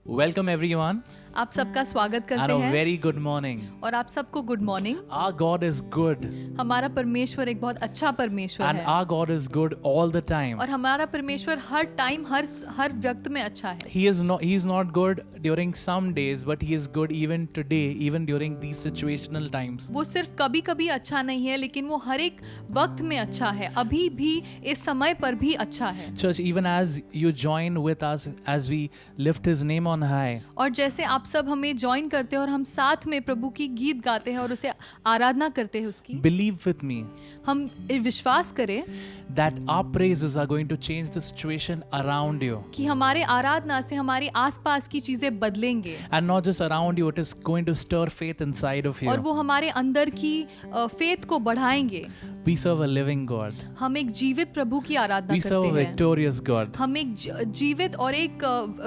Welcome everyone आप सबका स्वागत and करते a हैं very good morning. और आप सबको good morning. Our God is good हमारा परमेश्वर एक बहुत अच्छा परमेश्वर and है our God is good all the time. और हमारा परमेश्वर हर टाइम हर वक्त में अच्छा है। He's not good during some days, but he is good even today, even during these situational times. वो सिर्फ कभी कभी अच्छा नहीं है, लेकिन वो हर एक वक्त में अच्छा है, अभी भी इस समय पर भी अच्छा है। Church, even as you join with us as we lift his name on high, और जैसे आप सब हमें ज्वाइन करते हैं और हम साथ में प्रभु की गीत गाते हैं और उसे आराधना करते हैं उसकी, believe with me हम विश्वास करें that our praises are going to change the situation around you. कि हमारे आराधना से हमारी आसपास की चीजें बदलेंगे And not just around you, it is going to stir faith inside of और you. वो हमारे अंदर की फेथ को बढ़ाएंगे। We serve a living God. हम एक जीवित प्रभु की आराधना We serve a करते हैं। victorious God. हम एक जीवित और एक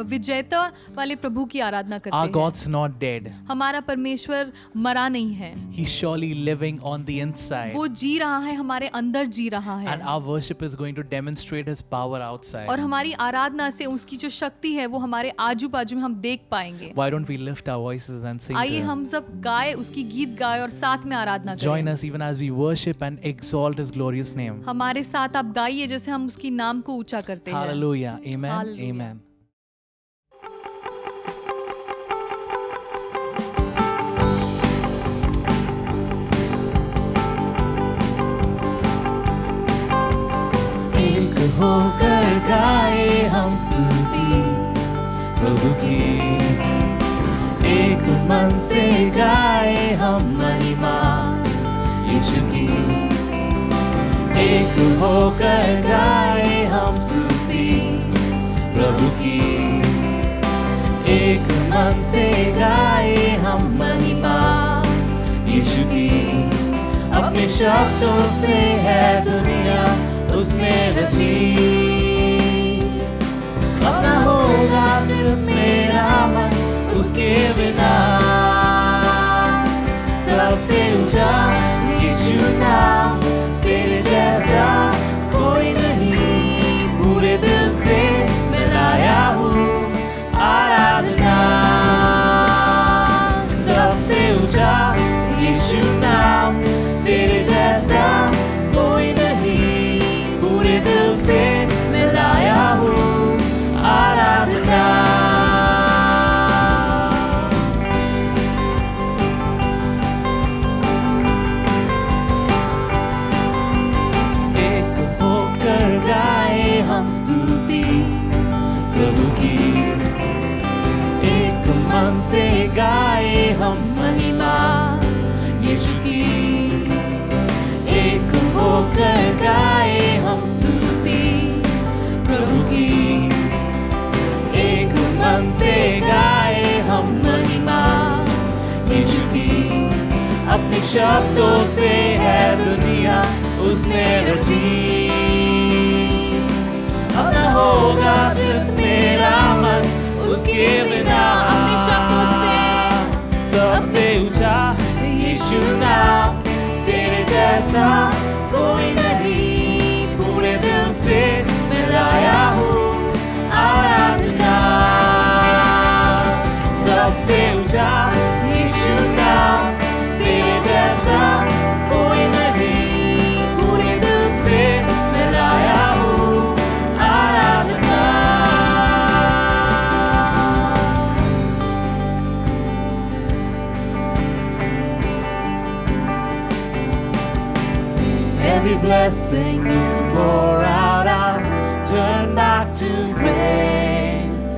विजेता वाले प्रभु की आराधना करते Our हैं। God's not dead. हमारा परमेश्वर मरा नहीं है, He's surely living on the inside. वो जी रहा है, हमारे अंदर जी रहा है And our worship is going to demonstrate his power outside. और हमारी आराधना से उसकी जो शक्ति है वो हमारे आजू बाजू में हम देख पाएंगे। Why don't we lift our voices and sing to आइए him? हम सब गाए, उसकी गीत गाए और साथ में आराधना Join करें। us even as we worship and exalt his glorious name. हमारे साथ आप गाइए जैसे हम उसकी नाम को ऊंचा करते हैं। Hallelujah. Amen. Hallelujah. Amen. एक होकर गाए हम स्तुति प्रभु की, एक मन से गाए हम महिमा यीशु की, एक होकर गाए हम स्तुति प्रभु की, एक मन से गाए हम महिमा यीशु की। अपने शब्दों से है दुनिया उसने रची, अपना होगा सिर्फ मेरा मन उसके बिना। सबसे ऊंचा यीशु नाम, तेरे जैसा कोई नहीं, पूरे दिल से मैं लाया हूँ आराधना। सबसे ऊंचा यीशु नाम, तेरे जैसा कोई नहीं, पूरे दिल से मैं लाया हूँ आराधना। एक होकर गाए हम स्तुति प्रभु की, एक मन से गाए हम महिमा यीशु की, एक होकर गाए हम स्तुति प्रभु की, एक मन से गाए हम महिमा यीशु की। अपने शब्दों से है दुनिया उसने रची, अपना होगा सिर्फ मेरा मन उसके बिना। अपने शब्दों से सबसे ऊंचा यीशु नाम, तेरे जैसा कोई नहीं, पूरे दिल से मैं लाया हूँ आराधना। सबसे ऊंचा यीशु नाम, तेरे जैसा कोई नहीं, पूरे दिल से मैं लाया हूँ आराधना। Every blessing you pour out, I'll turn back to praise.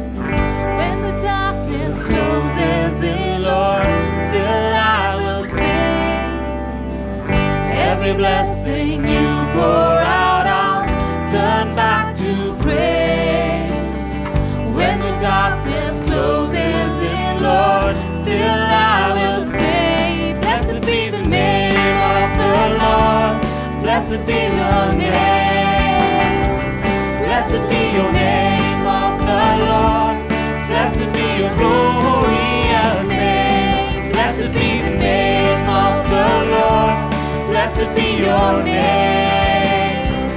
When the darkness closes in, Lord, still I will sing. Every blessing you pour out, I'll turn back to praise. When the darkness closes in, Lord, still I will say, blessed be the name of the Lord. Blessed be your name. Blessed be your name of the Lord. Blessed be your glorious name. Blessed be the name of the Lord. Blessed be your name.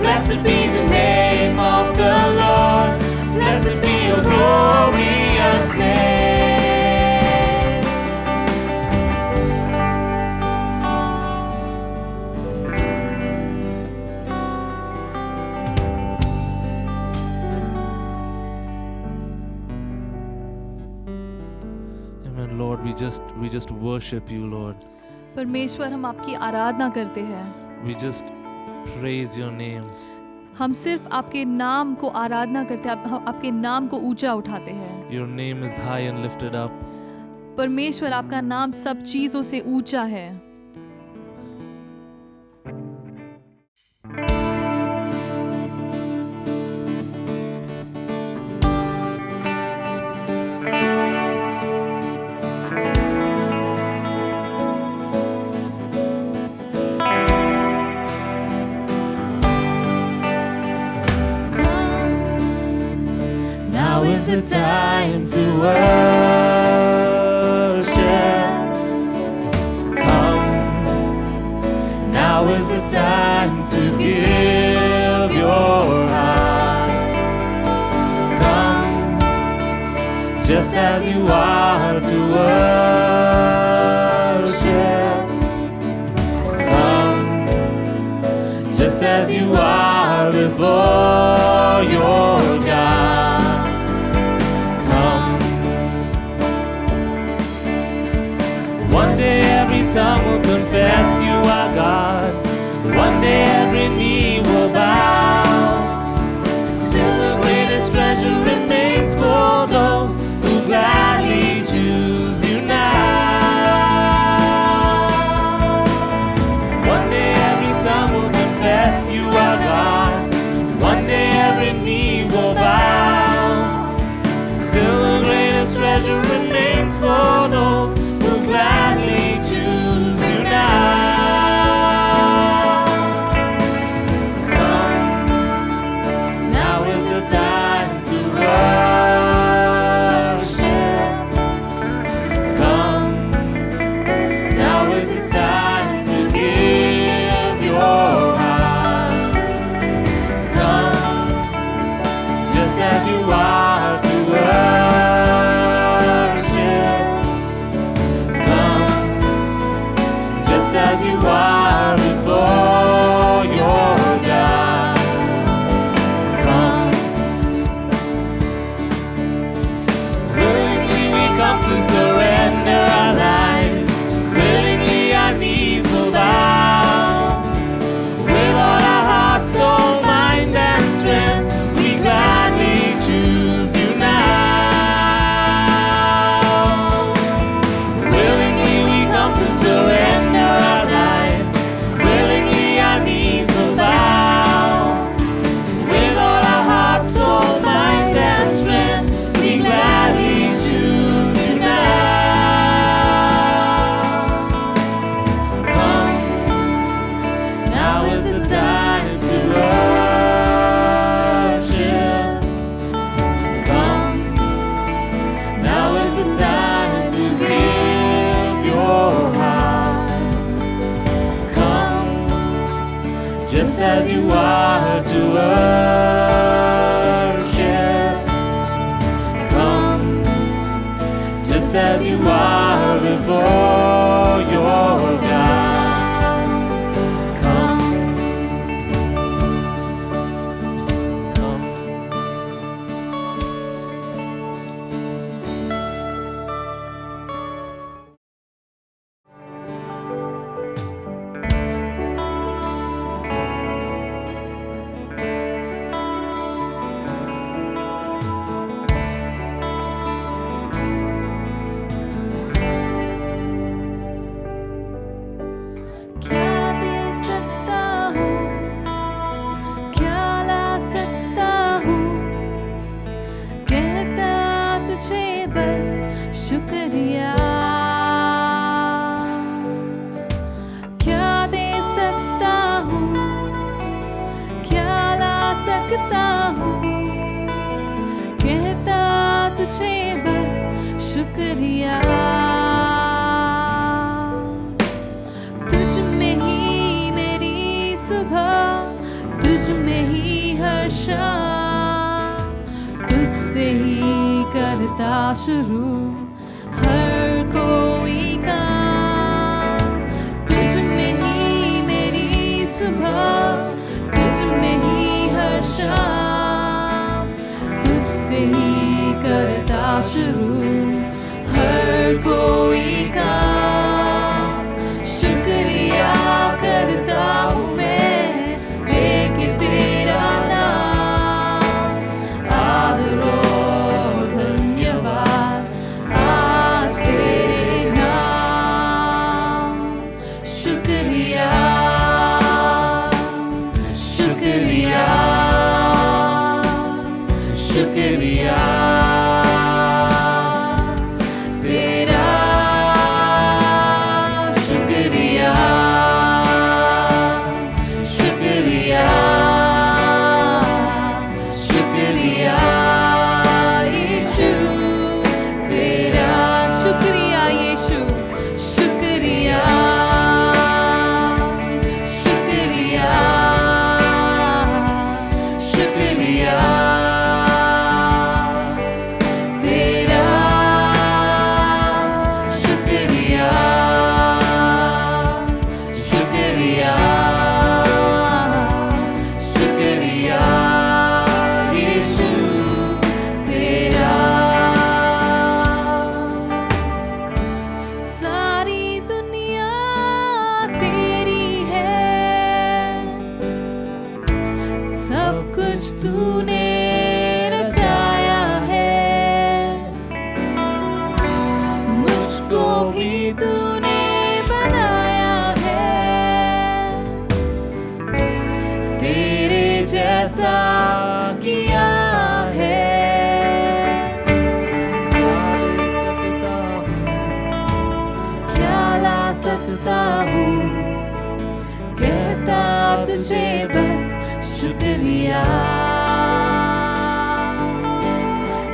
Blessed be the name of the Lord. Blessed be your glorious we just worship you, Lord. परमेश्वर हम आपकी आराधना करते हैं, We just praise your name. हम सिर्फ आपके नाम को आराधना करते हैं, हम आपके नाम को ऊंचा उठाते हैं। Your name is high and lifted up. परमेश्वर आपका नाम सब चीजों से ऊंचा है। Now is the time to worship. Come. Now is the time to give your heart. Come, just as you are to worship. Come, just as you are before your God. One day every tongue will confess you are God. One day every knee will bow. Still the greatest treasure remains for those who gladly choose you now. One day every tongue will confess you are God. One day every knee will bow. Still the greatest treasure remains for those who gladly choose you now. Come, now is the time to worship. Come, now is the time to give your heart. Come, just as you are to worship. Just as you are before your God. Come. Willingly we come to surrender our lives. Willingly our knees will bow. With all our heart, soul, mind, and strength, we gladly choose you now. Willingly we come to surrender our lives. Willingly our knees will bow. With all our heart, soul, minds, and strength, we gladly choose you now. Come, now is the time to worship. Come, now is the time to give your heart. Come, just as you are to worship. Come, just as you are before your God. Come, come. सकता हूँ, कहता तुझे बस शुक्रिया। तुझ में ही मेरी सुबह, तुझ में ही हर शाम, तुझसे ही करता शुरू हर कोई काम। तुझ में ही मेरी सुबह, तुझ में ही हर शाम, तुझसे ही करता शुरू हर कोई कुछ तूने रचाया है, मुझको भी तूने बनाया है, तेरे जैसा किया है। क्या ला सकता हूँ, कहता तुझे बस शुक्रिया।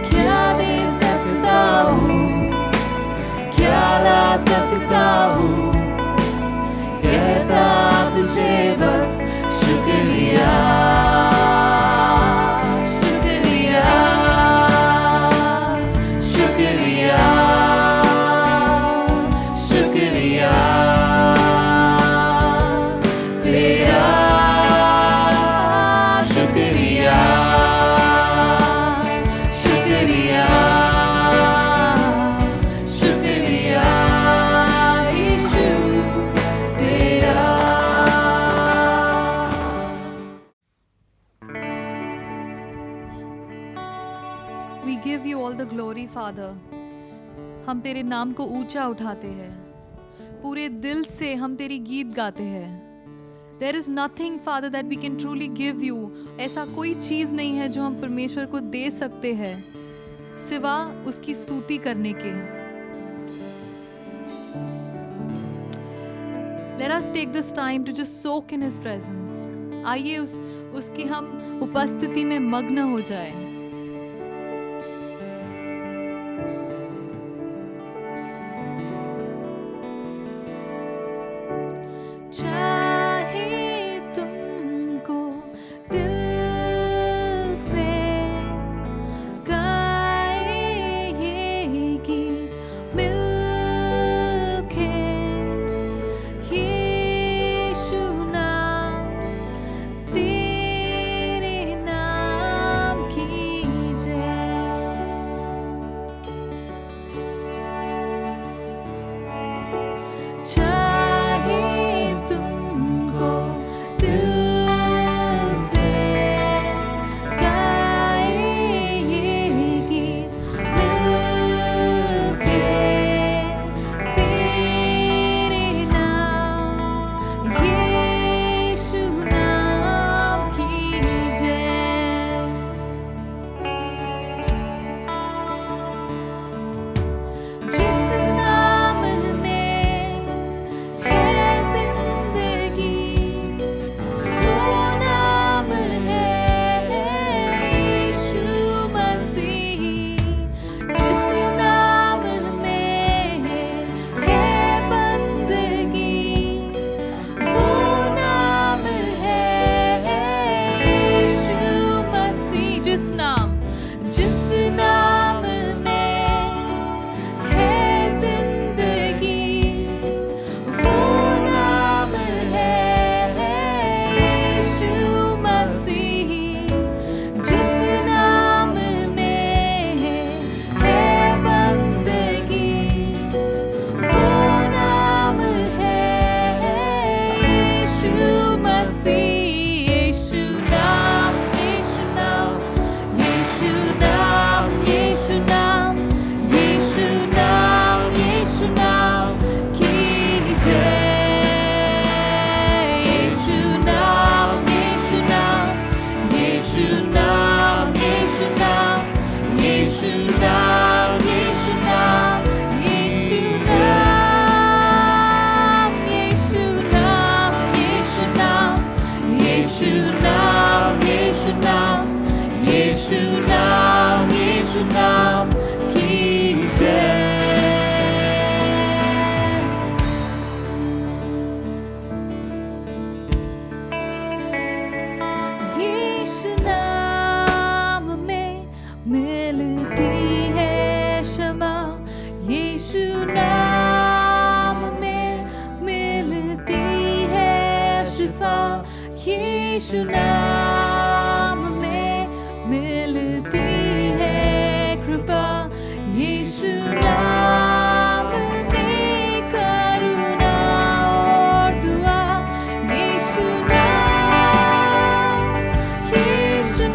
क्या दे सकता हूँ, क्या ला सकता हूँ, कहता तुझे बस शुक्रिया। शुक्रिया, शुक्रिया, शुक्रिया तेरा, शुक्रिया, शुक्रिया, शुक्रिया यीशु तेरा। We give you all the glory, Father. हम तेरे नाम को ऊंचा उठाते हैं, पूरे दिल से हम तेरी गीत गाते हैं। There is nothing, Father, that we can truly give you. ऐसा कोई चीज़ नहीं है जो हम परमेश्वर को दे सकते हैं सिवा उसकी स्तुति करने के। Let us take this time to just soak in His presence. आइए उसकी हम उपस्थिति में मग्न हो जाए। चाहे तुमको दिल से गाए ये गीत मिलके, यीशु नाम, तेरे नाम की जय। चाहे तुमको दिल से गाए ये गीत मिलके, तेरे नाम, यीशु नाम की जय। जिस नाम में है जिंदगी, वो नाम है यीशु मसीह। जिस नाम में है बंदगी, वो नाम है यीशु मसीह। जिस नाम में है जिंदगी, वो नाम है यीशु मसीह। जिस नाम में है बंदगी, वो नाम है यीशु मसीह। यीशु नाम, यीशु नाम, यीशु नाम, यीशु नाम, यीशु नाम, यीशु नाम की जय। यीशु नाम, यीशु नाम, यीशु नाम, यीशु नाम, यीशु नाम, यीशु नाम, यीशु नाम, यीशु नाम, यीशु नाम, यीशु नाम, यीशु नाम, यीशु नाम, यीशु नाम की जय। यीशु नाम में मिलती है क्षमा, यीशु नाम में मिलती है शिफा, यीशु नाम में मिलती है कृपा, यीशु नाम में करुणा और दुआ। यीशु नाम, यीशु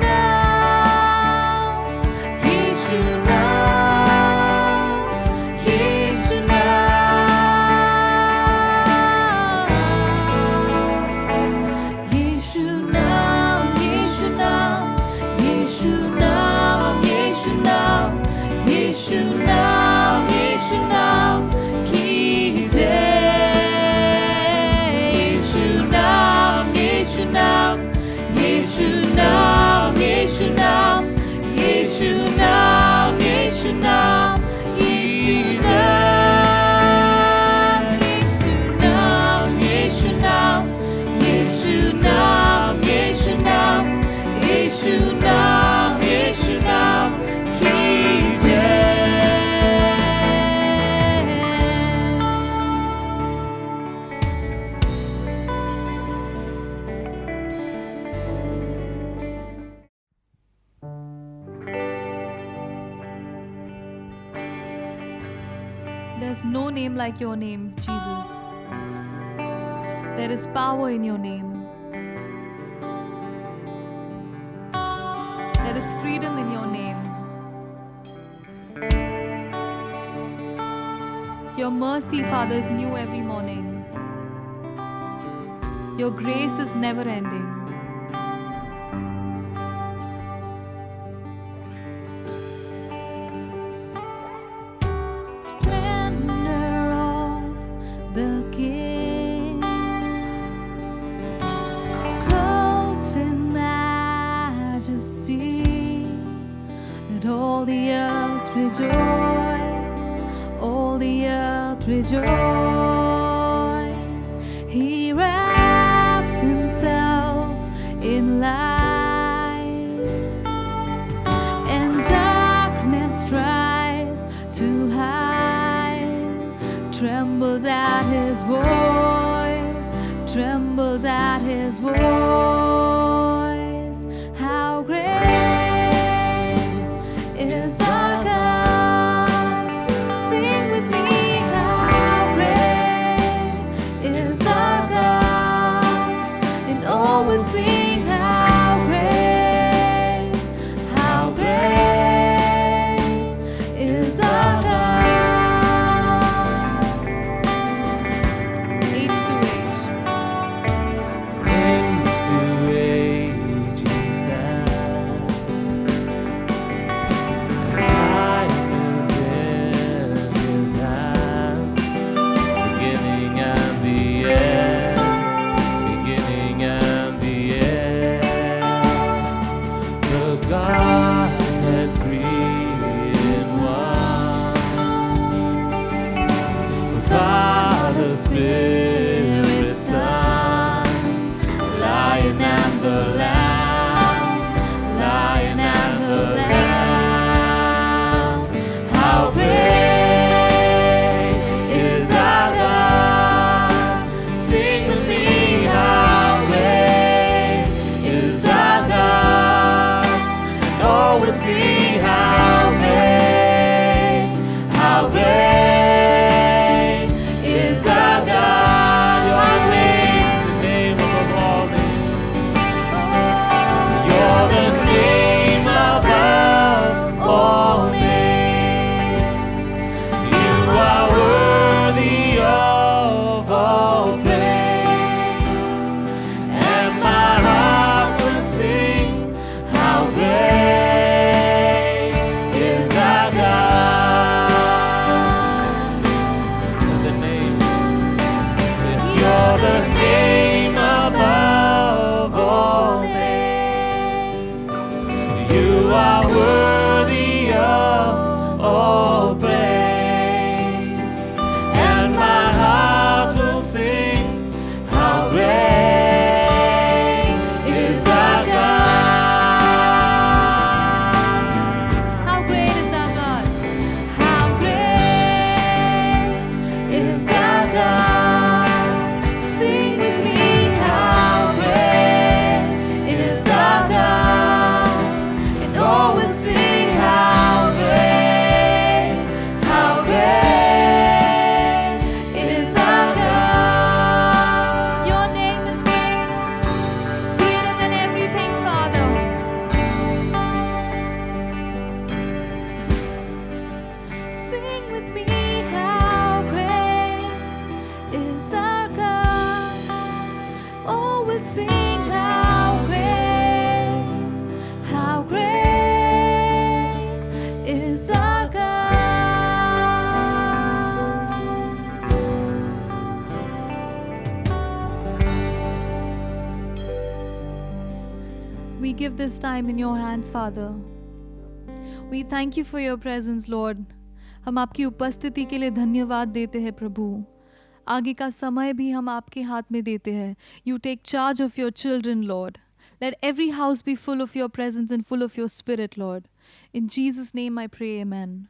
Yeshu Nam, Yeshu Nam, Yeshu Nam, Yeshu Nam, Yeshu Nam, Yeshu Nam, Yeshu Nam, Yeshu Nam, Yeshu Nam, Yeshu Nam, Yeshu Nam, Yeshu Nam, Ki Jai. There's no name like your name, Jesus. There is power in your name. There is freedom in your name. Your mercy, Father, is new every morning. Your grace is never ending. Splendor of the King, clothed in majesty, let all the earth rejoice, all the earth rejoice. He wraps himself in light, and darkness tries to hide, trembles at his voice, trembles at his voice. How great is our God? Sing with me, how great is our God? And all will sing, how great is our God. Age to age. Age to age he stands, and time is in his hands. Beginning and the end, beginning and the end. The Godhead three in one. The Father, Spirit, Son, Lion and the Lamb, Lion and the Lamb. How great is our God? Sing with me, how great is our God? And all will see how great is our God. How great is the name above all names. You're the name above all names. You are worthy of all praise. And my heart will sing, how great is our God. You're the name. Yes, you're the name above all names. You are worthy of all praise. And my heart will sing, how great is our God. How great is our God? How great is our God? Sing with me, how great is our God? And all will sing, how great is our God. Your name is great. It's greater than everything, Father. Sing with me, how great is our God? Oh, we'll sing, how great is our God. We give this time in your hands, Father. We thank you for your presence, Lord. हम आपकी उपस्थिति के लिए धन्यवाद देते हैं प्रभु. आगे का समय भी हम आपके हाथ में देते हैं. You take charge of your children, Lord. Let every house be full of your presence and full of your spirit, Lord. In Jesus' name I pray, amen.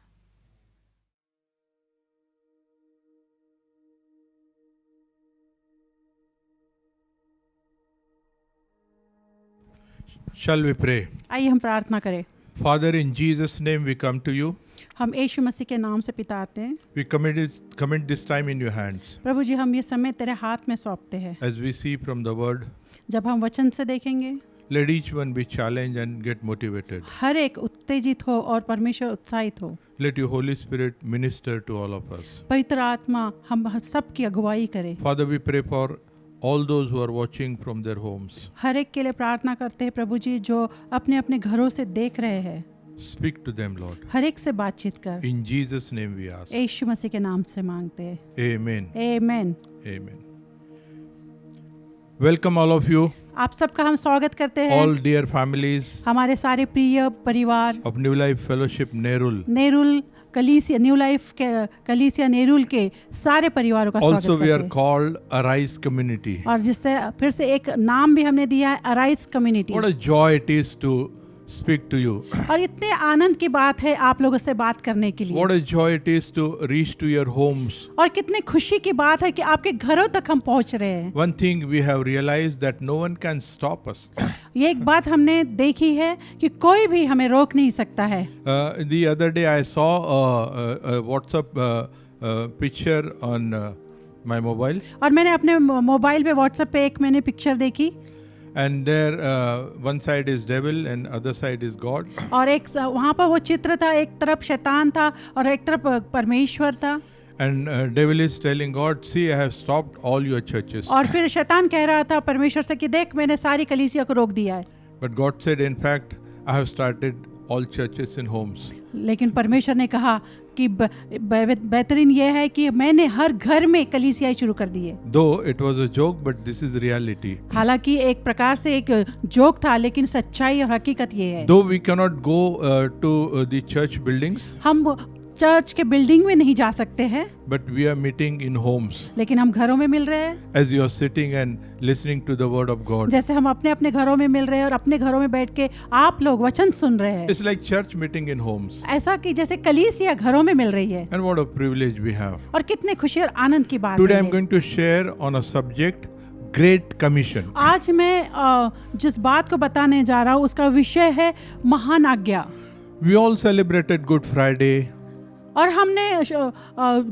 Shall we pray? आइए हम प्रार्थना करें. Father, in Jesus' name we come to you. हम यीशु मसीह के नाम से पिता आते हैं. We commit this time in your hands. प्रभु जी, हम ये समय तेरे हाथ में सौंपते हैं. As we see from the word, जब हम वचन से देखेंगे, let each one be challenged and get motivated. हर एक उत्तेजित हो और परमेश्वर उत्साहित हो. Let your Holy Spirit minister to all of us. पवित्र आत्मा हम सब की अगुवाई करे. Father, we pray for all those who are watching from their homes. हर एक के लिए प्रार्थना करते हैं प्रभु जी, जो अपने अपने घरों से देख रहे हैं. Speak to them, Lord. हर एक से बातचीत कर. In Jesus' name we ask. यीशु मसीह के नाम से मांगते हैं. Amen. आमीन. Amen. Welcome all of you, आप सबका हम स्वागत करते हैं. all dear families हमारे सारे प्रिय परिवार of New Life Fellowship Nerul. Nerul कलीसिया, न्यू लाइफ के कलीसिया नेरुल के सारे परिवारों का स्वागत Also, we करते are हैं. called Arise Community. और जिससे फिर से एक नाम भी हमने दिया है, arise community. What a joy it is to speak to you. और इतने आनंद की बात है आप लोगों से बात करने के लिए. What a joy it is to reach to your homes. और कितने खुशी की बात है कि आपके घरों तक हम पहुंच रहे हैं. One thing we have realized that no one can stop us. ये एक बात हमने देखी है कि कोई भी हमें रोक नहीं सकता है. The other day I saw a WhatsApp picture on my mobile, और मैंने अपने मोबाइल पे व्हाट्सएप पे एक मैंने पिक्चर देखी. and there one side is devil and other side is God. और एक वहाँ पर वो चित्र था, एक तरफ शैतान था और एक तरफ परमेश्वर था. And devil is telling God, see, I have stopped all your churches. और फिर शैतान कह रहा था परमेश्वर से कि देख, मैंने सारी कलीसिया को रोक दिया है. But God said, in fact, I have started all churches in homes. लेकिन परमेश्वर ने कहा कि बेहतरीन यह है कि मैंने हर घर में कलीसियाएं शुरू कर दी है. Though it was a joke, but this is reality. हालांकि एक प्रकार से एक जोक था, लेकिन सच्चाई और हकीकत ये है. Though we cannot go to the church buildings, हम चर्च के बिल्डिंग में नहीं जा सकते हैं, but we are meeting in homes. लेकिन हम घरों में मिल रहे हैं. As you are sitting and listening to the word of God. जैसे हम अपने अपने घरों में मिल रहे हैं और अपने घरों में बैठ के आप लोग वचन सुन रहे हैं. It's like church meeting in homes. ऐसा कि जैसे कलीसिया घरों में मिल रही है. And what a privilege we have. और कितने खुशी और आनंद की बात Today है. I'm going to share on a subject, Great Commission. आज मैं जिस बात को बताने जा रहा हूँ उसका विषय है महान आज्ञा. We all celebrated Good Friday. और हमने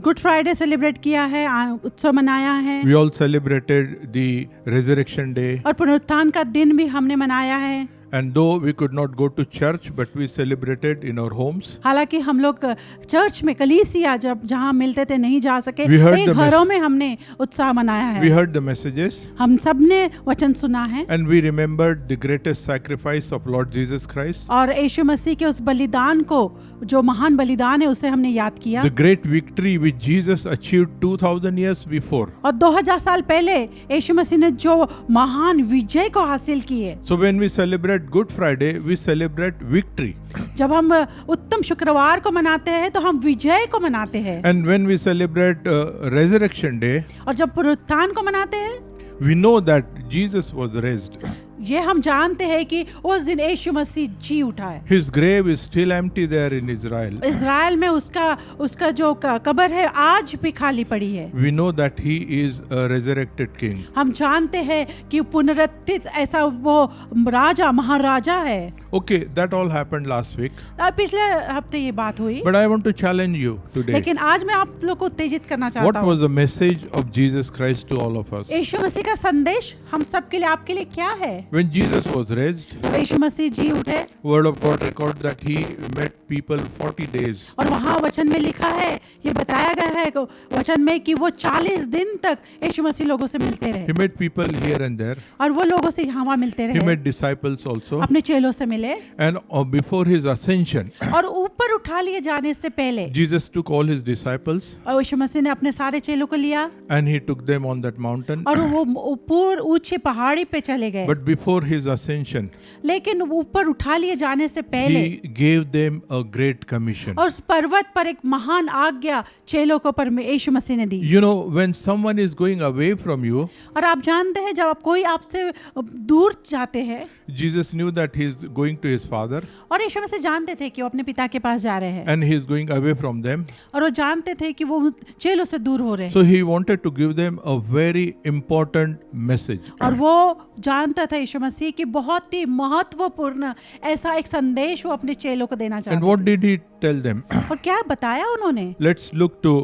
गुड फ्राइडे सेलिब्रेट किया है, उत्सव मनाया है. We all celebrated the Resurrection Day. और पुनरुत्थान का दिन भी हमने मनाया है. And though we could not go to church, but we celebrated in our homes. हालांकि हम लोग चर्च में कलीसिया जब जहाँ मिलते थे नहीं जा सके, We heard लेकिन the घरों में हमने उत्साह मनाया है. We heard the messages. हम सब ने वचन सुना है. And we remembered the greatest sacrifice of Lord Jesus Christ. और यीशु मसीह के उस बलिदान को, जो महान बलिदान है, उसे हमने याद किया. The great victory which Jesus achieved 2000 years before. और 2000 साल पहले यीशु मसीह ने जो महान विजय को हासिल की है. So when we celebrate Good Friday, we celebrate victory. जब हम उत्तम शुक्रवार को मनाते हैं तो हम विजय को मनाते हैं. And when we celebrate Resurrection Day, और जब पुनरुत्थान को मनाते हैं, we know that Jesus was raised. ये हम जानते हैं कि उस दिन यीशु मसीह जी उठा है. His grave is still empty there in Israel. Israel में उसका जो कब्र है आज भी खाली पड़ी है. We know that he is a resurrected king. हम जानते हैं कि पुनरुत्थित ऐसा वो राजा, महाराजा है. Okay, that all happened last week. पिछले हफ्ते ये बात हुई. But I want to challenge you today. लेकिन आज मैं आप लोग को उत्तेजित करना What चाहता हूँ. was the message of Jesus Christ to all of us? यीशु मसीह का संदेश हम सब के लिए, आपके लिए क्या है? When Jesus was raised, यीशु मसीह जी उठे Word of God records that he met people 40 days. और वहाँ वचन में लिखा है, ये बताया गया है वचन में कि वो 40 दिन तक यीशु मसीह लोगों से मिलते रहे. He met people here and there. और वो लोगों से यहाँ वहाँ मिलते He रहे. met disciples also. अपने चेलों से मिले. मिले And before his ascension, और ऊपर उठा लिए जाने से पहले Jesus took all his disciples और यीशु मसीह ने अपने सारे चेलों को लिया and he took them on that mountain. और वो ऊपर ऊंची पहाड़ी पे चले गए। But before his ascension, लेकिन ऊपर उठा लिए जाने से पहले he gave them a great commission. और उस पर्वत पर एक महान आज्ञा चेलों को यीशु मसीह ने दी। You know, when someone is going away from you, और आप जानते हैं जब कोई आपसे दूर जाते हैं, Jesus knew that he is going to his father और यीशु मसीह जानते थे कि वो अपने पिता के पास जा रहे हैं and he is going away from them. और वो जानते थे कि वो चेलों से दूर हो रहे हैं। So he wanted to give them a very important message. और वो जानता था यीशु मसीह कि बहुत ही महत्वपूर्ण ऐसा एक संदेश वो अपने चेलों को देना And चाहते what did he tell them? और क्या बताया उन्होंने? Let's look to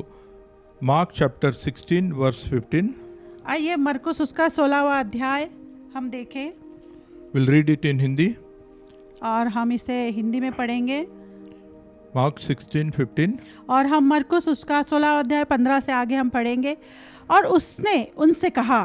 Mark chapter 16 verse 15. आइए मरकुस उसका 16वां अध्याय हम देखें We'll read it in Hindi. और हम इसे हिंदी में पढ़ेंगे। Mark 16:15. और हम मरकुस उसका 16वां अध्याय 15 से आगे हम पढ़ेंगे। और उसने उनसे कहा,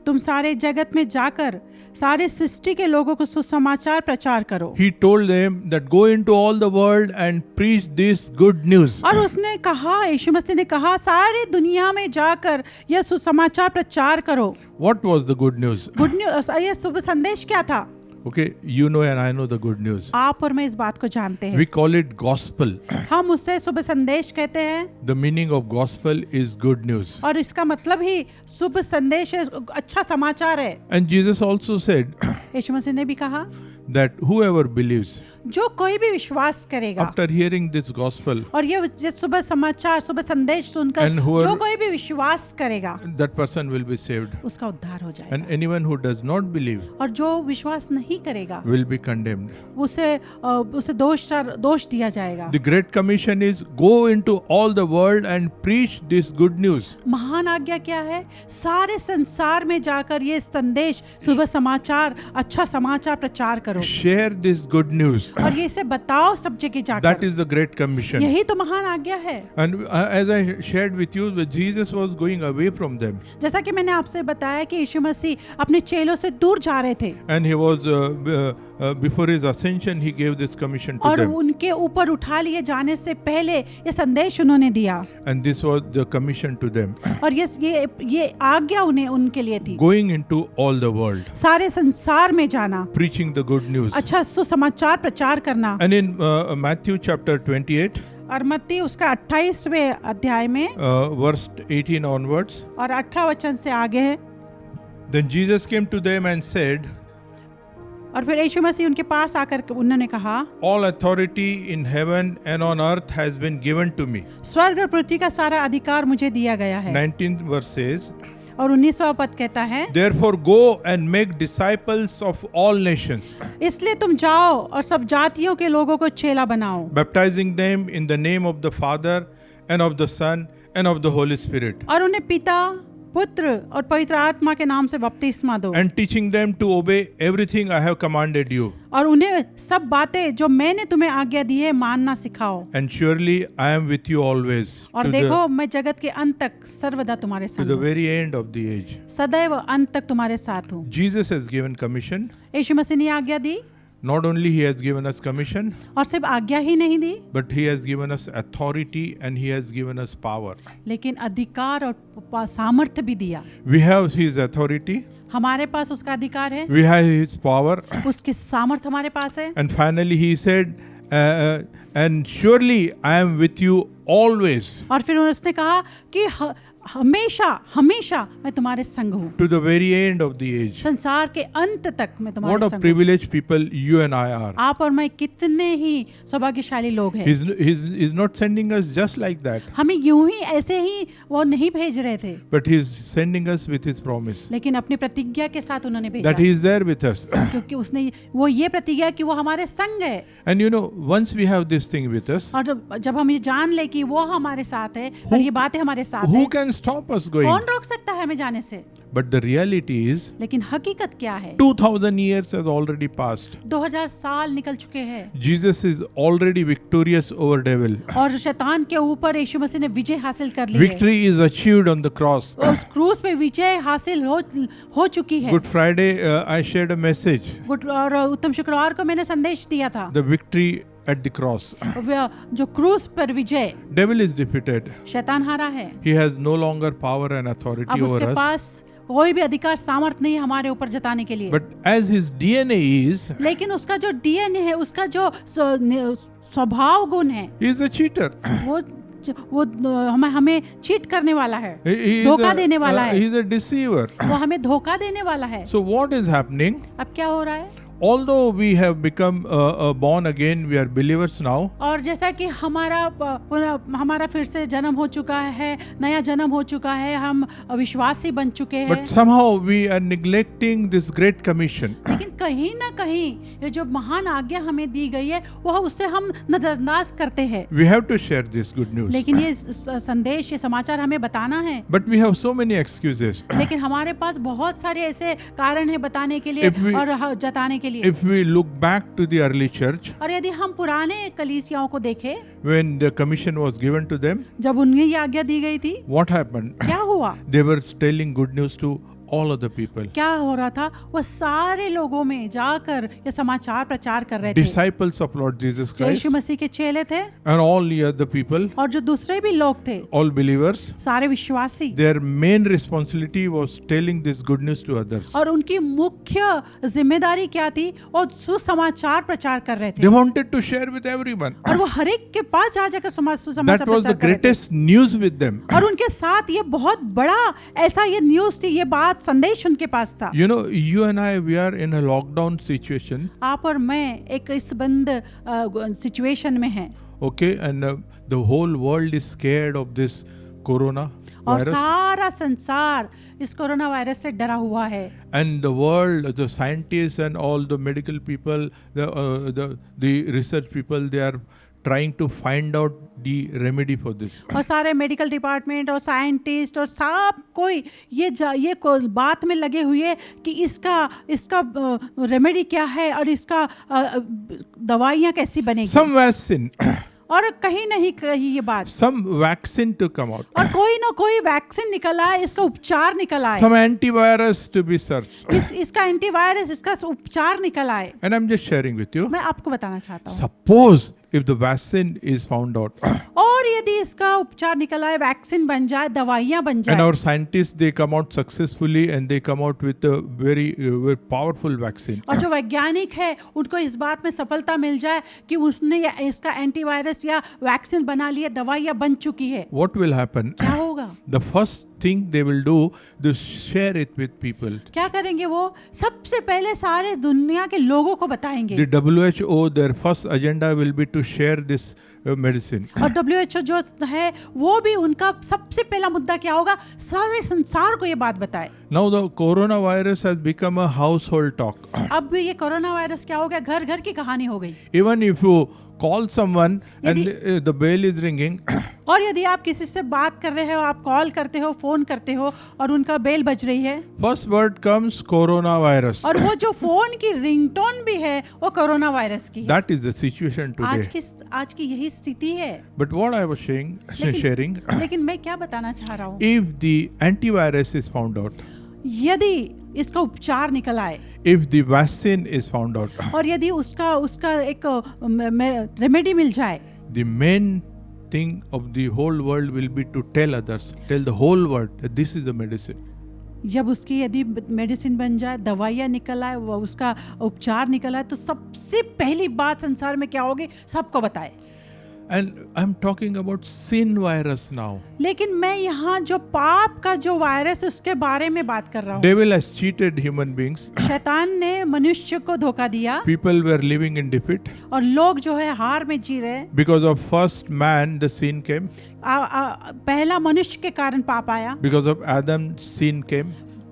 तुम सारे जगत में जाकर सारे सृष्टि के लोगों को सुसमाचार प्रचार करो। He told them that go into all the world and preach this good news. और उसने कहा, यीशु मसीह ने कहा, सारी दुनिया में जाकर यह सुसमाचार प्रचार करो। What was the good news? Good news, ये शुभ संदेश क्या था? Okay, you know and I know the good news. आप और मैं इस बात को जानते हैं। We call it gospel. हम उससे शुभ संदेश कहते हैं The meaning of gospel is good news. और इसका मतलब ही शुभ संदेश है, अच्छा समाचार है। And Jesus also said यीशु मसीह ने भी कहा, that whoever believes, जो कोई भी विश्वास करेगा after hearing this gospel, और ये शुभ समाचार, शुभ संदेश सुनकर And whoever- जो कोई भी विश्वास करेगा that person will be saved. उसका उद्धार हो जाएगा। And anyone who does not believe और जो विश्वास नहीं करेगा will be condemned. उसे दोष दिया जाएगा। The Great Commission is go into all the world and preach this good news. महान आज्ञा क्या है? सारे संसार में जाकर ये संदेश, शुभ समाचार, अच्छा समाचार प्रचार करो Share this good news. और ये इसे बताओ सब जगह That जाकर। is the Great Commission. यही तो महान आज्ञा है। And as I shared with you, that Jesus was going away from them. जैसा कि मैंने आपसे बताया कि यीशु मसीह अपने चेलों से दूर जा रहे थे And he was, before his ascension, he gave this commission to और them. उनके ऊपर उठा लिए जाने से पहले ये संदेश उन्होंने दिया And this was the commission to them. और ये आज्ञा उनके लिए थी। Going into all the world, सारे संसार में जाना, preaching the good news. अच्छा सुसमाचार प्रचार करना। And in Matthew chapter 28, और मत्ती उसका 28वें अध्याय में verse 18 onwards, और 18 वचन से आगे है। then Jesus came to them and said, और फिर यीशु मसीह उनके पास आकर उन्होंने कहा, all authority in heaven and on earth has been given to me. स्वर्ग और पृथ्वी का सारा अधिकार मुझे दिया गया है। 19th verse says, और 19वां पद कहता है, therefore go and make disciples of all nations, इसलिए तुम जाओ और सब जातियों के लोगों को चेला बनाओ baptizing them in the name of the Father and of the Son and of the Holy Spirit, और उन्हें पिता, पुत्र और पवित्र आत्मा के नाम से बपतिस्मा दो and teaching them to obey everything I have commanded you. और उन्हें सब बातें जो मैंने तुम्हें आज्ञा दी है मानना सिखाओ। And surely I am with you always, और to देखो मैं जगत के अंत तक सर्वदा तुम्हारे to संग the हूँ, very end of the age. सदैव अंत तक तुम्हारे साथ हूँ। Jesus has given commission. यीशु मसीह ने आज्ञा दी Not only he has given us commission, और सिर्फ आज्ञा ही नहीं दी, but he has given us authority and he has given us power. लेकिन अधिकार और सामर्थ्य भी दिया। We have his authority, हमारे पास उसका अधिकार है, we have his power, उसकी सामर्थ्य हमारे पास है। and finally he said, and surely I am with you always, और फिर उसने कहा कि हमेशा हमेशा मैं तुम्हारे संग हूँ, to the very end of the age. संसार के अंत तक मैं What तुम्हारे a संग हूँ। privileged people you and I are. आप और मैं कितने ही सौभाग्यशाली लोग हैं। He's not sending us just like that, हमें यूं ही ऐसे ही वो नहीं भेज रहे थे, but he's sending us with his promise लेकिन अपनी प्रतिज्ञा के साथ उन्होंने भेजा, that he is there with us. क्योंकि उसने वो ये प्रतिज्ञा कि वो हमारे संग है। And you know, once we have this thing with us, और जब हम ये जान ले कि वो हमारे साथ है और ये बातें हमारे साथ who है, can stop us going? कौन रोक सकता है हमें जाने से? But the reality is, लेकिन हकीकत क्या है? 2000 years has already passed. 2000 साल निकल चुके हैं Jesus is already victorious over devil. और शैतान के ऊपर यीशु मसीह ने विजय हासिल कर ली है। Victory is achieved on the cross. उस क्रूस पे विजय हासिल हो चुकी है। Good Friday, I shared a message. और उत्तम शुक्रवार को मैंने संदेश दिया था, The victory at the cross. जो क्रूस पर विजय, Devil is defeated. शैतान हारा है। He has no longer power and authority अब over उसके us. पास कोई भी अधिकार सामर्थ नहीं है हमारे ऊपर जताने के लिए। But as his DNA is, लेकिन उसका जो डीएनए है, उसका जो स्वभाव गुण है, he is a cheater. वो हमें चीट करने वाला है, He is धोखा देने वाला he है, is a deceiver. वो हमें धोखा देने वाला है। So what is happening? अब क्या हो रहा है? Although we have become born again, we are believers now. और जैसा कि हमारा फिर से जन्म हो चुका है, नया जन्म हो चुका है, हम विश्वासी बन चुके हैं, But somehow we are neglecting this great commission. लेकिन कहीं ना कहीं ये जो महान आज्ञा हमें दी गई है, वो उससे हम नजरअंदाज करते हैं। We have to share this good news. लेकिन ये संदेश, ये समाचार हमें बताना है। But we have so many excuses. लेकिन हमारे पास बहुत सारे ऐसे कारण है बताने के लिए If we- और जताने के लिए। If we look back to the early church, और यदि हम पुराने कलीसियाओं को देखें, when the commission was given to them, जब उन्हें ये आज्ञा दी गई थी, what happened? क्या हुआ? They were telling good news to all of the people. क्या हो रहा था? वो सारे लोगों में जाकर ये समाचार प्रचार कर रहे थे। Disciples of Lord Jesus जो Christ यीशु मसीह के चेले थे and all the other people, और जो दूसरे भी लोग थे, all believers, सारे विश्वासी, their main responsibility was telling this good news to others. और उनकी मुख्य जिम्मेदारी क्या थी? वो सुसमाचार प्रचार कर रहे They थे wanted to share with everyone. और वो हर एक के पास जा जाकर सुसमाचार That was the प्रचार कर रहे थे। greatest news with them. और उनके साथ ये बहुत बड़ा ऐसा ये न्यूज़ थी, ये बात संदेश उनके पास था। You know, you and I, we are in a lockdown situation, आप और मैं एक इस बंद सिचुएशन में हैं okay, and the whole world is scared of this corona और virus. सारा संसार इस कोरोना वायरस से डरा हुआ है। And the world, the scientists and all the medical people, the research people, they are trying to find out the remedy for this. और सारे मेडिकल डिपार्टमेंट और साइंटिस्ट और सब कोई ये बात में लगे हुए कि इसका रेमेडी क्या है और इसका दवाइयाँ कैसी बनेगी। Some vaccine, और कहीं नहीं कही ये बात, some vaccine to come out, और कोई ना कोई वैक्सीन निकल आए, इसका उपचार निकल आए, some antivirus to be searched. इसका एंटीवायरस, इसका उपचार निकल आए। And I'm just sharing with you. मैं आपको बताना चाहता हूँ, Suppose if the vaccine is found out और यदि इसका उपचार निकल आए, वैक्सीन बन जाए, दवाइयाँ बन and जाए, our scientists, they come out successfully and they come out with a very powerful vaccine. और जो वैज्ञानिक है उनको इस बात में सफलता मिल जाए कि उसने इसका एंटीवायरस या वैक्सीन बना लिया, दवाइयाँ बन चुकी है, What will happen? क्या होगा? The first thing they will do, they share it with people. क्या करेंगे वो? सबसे पहले सारे दुनिया के लोगों को बताएंगे। The WHO, their first agenda will be to share this medicine. और WHO जो है वो भी उनका सबसे पहला मुद्दा क्या होगा? सारे संसार को ये बात बताए। Now the coronavirus has become a household talk. अब भी ये कोरोना वायरस क्या हो गया? घर घर की कहानी हो गई। Even if you call someone and the bell is ringing, और यदि आप किसी से बात कर रहे हो, आप कॉल करते हो, फोन करते हो और उनका बेल बज रही है, first word comes coronavirus. और वो जो फोन की रिंगटोन भी है वो कोरोना वायरस की है। That is the situation today. आज की यही स्थिति है। But what I was sharing, लेकिन मैं क्या बताना चाह रहा हूँ, if the antivirus is found out, यदि इसका उपचार निकल आए, if the vaccine is found out, और यदि उसका एक रेमेडी मिल जाए, the main thing of the whole world will be to tell others, tell the whole world that this is a medicine. जब उसकी यदि मेडिसिन बन जाए, दवाइयाँ निकल आए, वो उसका उपचार निकल आए, तो सबसे पहली बात संसार में क्या होगी? सबको बताए। And I'm talking about sin virus now. लेकिन मैं यहाँ जो पाप का जो वायरस है उसके बारे में बात कर रहा हूँ। Devil has cheated human beings. शैतान ने मनुष्य को धोखा दिया People were living in defeat. और लोग जो है हार में जी रहे। Because of first man, the sin came. पहला मनुष्य के कारण पाप आया, Because of Adam, sin came.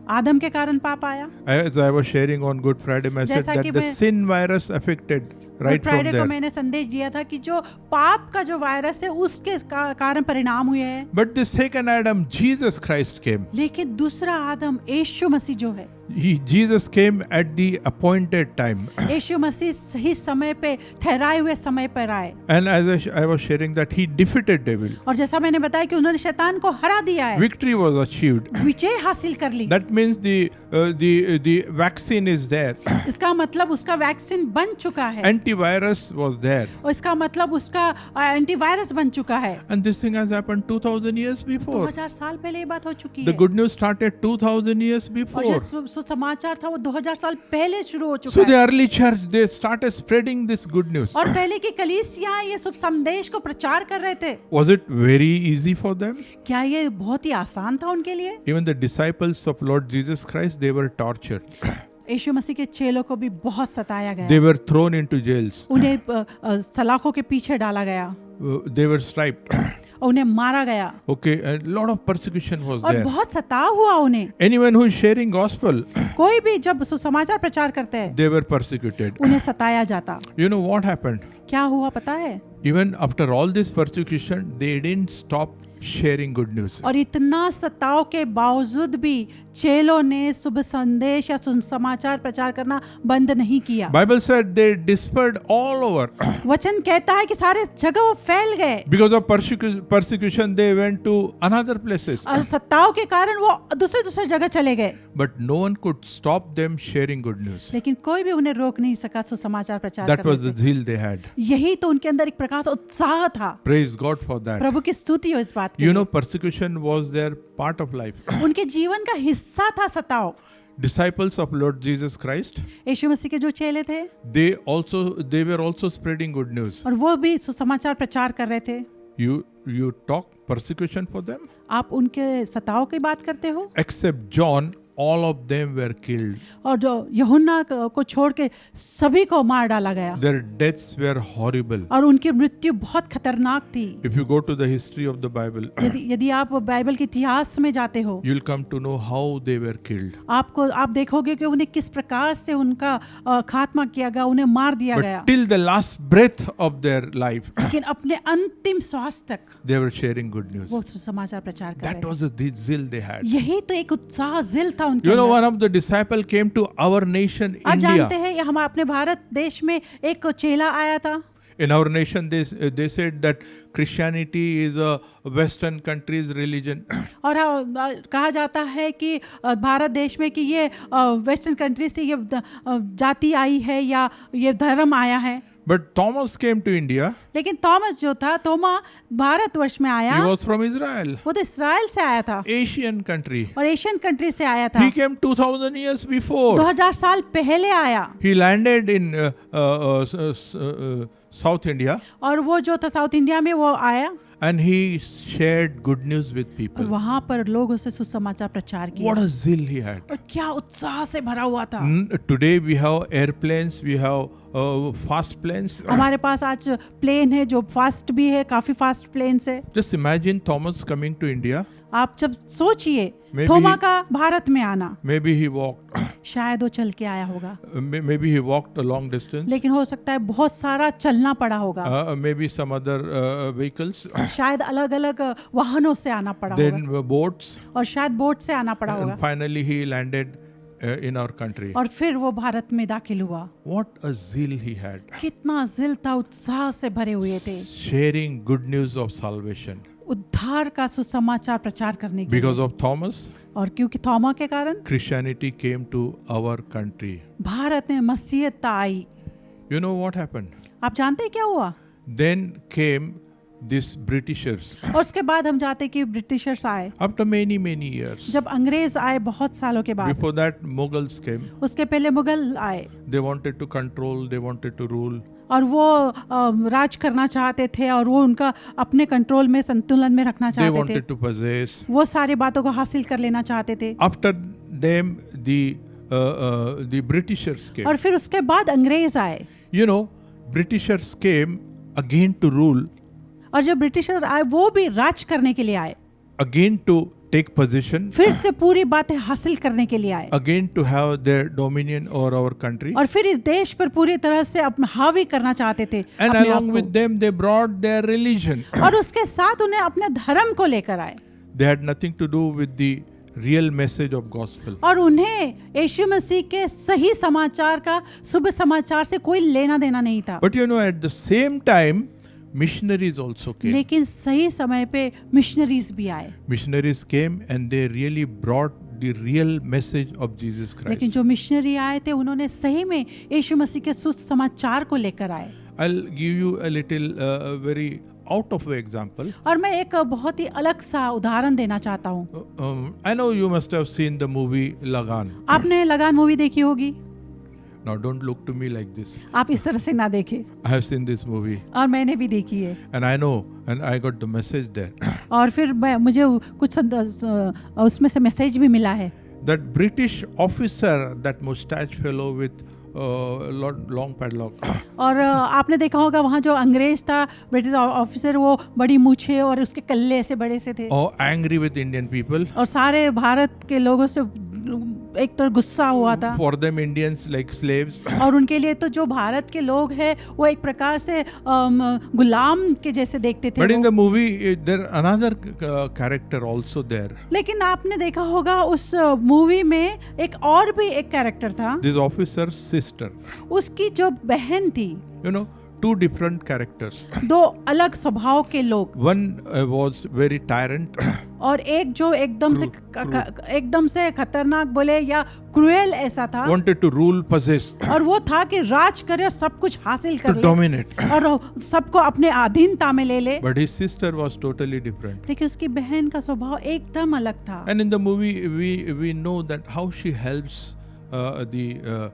आदम के कारण पाप आया। As I was sharing on Good Friday message, जैसा that कि the मैं- sin virus affected right from Friday को there. मैंने संदेश दिया था कि जो पाप का जो वायरस है उसके कारण परिणाम हुए हैं, But the second Adam, Jesus Christ came. लेकिन दूसरा आदम यीशु मसीह जो है, Jesus came at the appointed time. यीशु मसीह सही समय पे ठहराए हुए समय पर आए। And as I was sharing that he defeated devil. और जैसा मैंने बताया कि उन्होंने शैतान को हरा दिया है, Victory was achieved. विजय हासिल कर ली। That means the vaccine is there. इसका मतलब उसका वैक्सीन बन चुका है, Antivirus was there. और इसका मतलब उसका एंटीवायरस बन चुका है। And this thing has happened 2000 years before. 2000 साल पहले ये बात हो चुकी The है, good news started 2000 years और before. जो समाचार था वो 2000 साल पहले शुरू हो So चुका the है। early church, they started spreading this good news. और पहले की कलीसियां ये शुभ संदेश को प्रचार कर रहे थे। Was it very easy for them? क्या ये बहुत ही आसान था उनके लिए? Even the disciples of Lord Jesus Christ, they were tortured. यीशु मसीह के चेलों को भी बहुत सताया They गया, were thrown into jails. उन्हें सलाखों के पीछे डाला गया, They were striped. और उन्हें मारा गया, Okay, a lot of persecution was और there. बहुत सताव हुआ उन्हें। Anyone who is sharing gospel, कोई भी जब सुसमाचार प्रचार करते हैं they were persecuted. उन्हें सताया जाता। You know what happened? क्या हुआ पता है? Even after all this persecution, they didn't stop sharing good news. और इतना सताव के बावजूद भी चेलों ने शुभ संदेश या समाचार प्रचार करना बंद नहीं किया। Bible said they dispersed all over. वचन कहता है कि सारे जगह वो फैल गए, Because of persecution, they went to another places. और सताव के कारण वो दूसरे जगह चले गए, But no one could stop them sharing good news. लेकिन कोई भी उन्हें रोक नहीं सका सुसमाचार प्रचार That करने was the से। zeal they had. यही तो उनके अंदर एक प्रकार से उत्साह था। Praise God for that. प्रभु की स्तुति हो इस बात के You लिए। know, persecution was their part of life. उनके जीवन का हिस्सा था सताव। Disciples of Lord Jesus Christ, यीशु मसीह के जो चेले थे, they were also spreading good news. और वो भी सुसमाचार प्रचार कर रहे थे। You talk persecution for them? आप उनके सताव की बात करते हो? Except John, all of them were killed. और जो यूहन्ना को छोड़ के सभी को मार डाला गया, Their deaths were horrible. और उनकी मृत्यु बहुत खतरनाक थी। If you go to the history of the Bible, यदि आप बाइबल के इतिहास में जाते हो, you'll come to know how they were killed. आप देखोगे कि उन्हें किस प्रकार से उनका खात्मा किया गया, उन्हें मार दिया गया, But till the last breath of their life, लेकिन अपने अंतिम श्वास तक they were sharing good news. वो सुसमाचार प्रचार कर रहे That was the zeal they had. थे। यही तो एक उत्साह जिल था उनके You know, अंदर। one of the disciples came to our nation, आप जानते India. हैं, हम अपने भारत देश में एक चेला आया था। In our nation, they said that Christianity is a Western country's religion. और कहा जाता है कि भारत देश में कि ये वेस्टर्न कंट्री से ये जाति आई है या ये धर्म आया है। But Thomas came to India. लेकिन थॉमस जो था, थोमा भारतवर्ष में आया, He was from Israel, वो तो इसराइल से आया था Asian country. और एशियन कंट्री से आया था। He came 2000 years before. 2000 साल पहले आया, He landed in South India, और वो जो था साउथ इंडिया में वो आया, and he shared good news with और people. वहां पर लोगों से सुसमाचार प्रचार किया। What a zeal he had. और क्या उत्साह से भरा हुआ था। Today we have airplanes, we have fast planes. हमारे पास आज प्लेन है जो फास्ट भी है, काफी फास्ट प्लेन है। Just imagine Thomas coming to India. आप जब सोचिए Maybe थोमा he- का भारत में आना, Maybe he walked. शायद वो चल के आया होगा, Maybe he walked a long distance. लेकिन हो सकता है बहुत सारा चलना पड़ा होगा, Maybe some other vehicles. शायद अलग अलग वाहनों से आना पड़ा Then होगा, boats. और शायद बोट से आना पड़ा होगा, And finally he landed in our country. और फिर वो भारत में दाखिल हुआ। What a zeal he had. कितना जिल था, उत्साह से भरे हुए थे, Sharing good news of salvation. उद्धार का सुसमाचार प्रचार करने के Because लिए। of Thomas, और क्योंकि थोमा के कारण Christianity came to our country. Bharat में मसीहत आई। You know what happened? आप जानते हैं क्या हुआ? Then came these Britishers. और उसके बाद हम जाते कि ब्रिटिशर्स आए। After many years. जब अंग्रेज आए बहुत सालों के बाद, Before that, Mughals came. उसके पहले मुगल आए, They wanted to control, they wanted to rule. और वो राज करना चाहते थे, और वो उनका अपने कंट्रोल में, संतुलन में रखना They चाहते थे। wanted to possess. वो सारी बातों को हासिल कर लेना चाहते थे। After them, the Britishers came. और फिर उसके बाद अंग्रेज आए, You know, Britishers came again to rule, और जब ब्रिटिशर्स आए वो भी राज करने के लिए आए, again to take possession, फिर से पूरी बातें हासिल करने के लिए आए again to have their dominion over our country. और फिर इस देश पर पूरी तरह से अपना हावी करना चाहते थे And अपने along आप with them, they brought their religion. को। और उसके साथ उन्हें अपने धर्म को लेकर आए They had nothing to do with the real message of gospel. और उन्हें यीशु मसीह के सही समाचार का शुभ समाचार से कोई लेना देना नहीं था। But you know, at the same time, missionaries also came. लेकिन सही समय पे मिशनरीज भी आए। Missionaries came and they really brought the real message of Jesus लेकिन Christ. जो मिशनरी आए थे उन्होंने सही में यीशु मसीह के सुसमाचार को लेकर आए। I'll give you a little very out of way example. और मैं एक बहुत ही अलग सा उदाहरण देना चाहता हूँ। I know you must have seen the movie Lagan. आपने लगान मूवी देखी होगी। Now don't look to me like this. आप इस तरह से ना देखें। I have seen this movie और मैंने भी देखी है। and I know and I got the message there. और फिर मुझे कुछ उसमें से मैसेज भी मिला है। That British officer, that mustache fellow with long padlock. और आपने देखा होगा वहाँ जो अंग्रेज था ब्रिटिश ऑफिसर वो बड़ी मूछे और उसके कल्ले ऐसे बड़े से थे Oh, angry with Indian people. और सारे भारत के लोगों से एक तरह गुस्सा हुआ था For them, Indians like slaves. और उनके लिए तो जो भारत के लोग हैं वो एक प्रकार से गुलाम के जैसे देखते थे But in वो। the movie, there another character also there. लेकिन आपने देखा होगा उस मूवी में एक और भी एक कैरेक्टर था This officer's sister. उसकी जो बहन थी You know, two different characters. दो अलग स्वभाव के लोग One was very tyrant. और एक जो एकदम से खतरनाक बोले या क्रूएल ऐसा था wanted to rule, possess, और वो था कि राज करे और सब कुछ हासिल to कर ले dominate. और सबको अपने अधीनता में ले ले। But his sister was totally different. लेकिन उसकी बहन का स्वभाव एकदम अलग था And in the movie, we know that how she helps the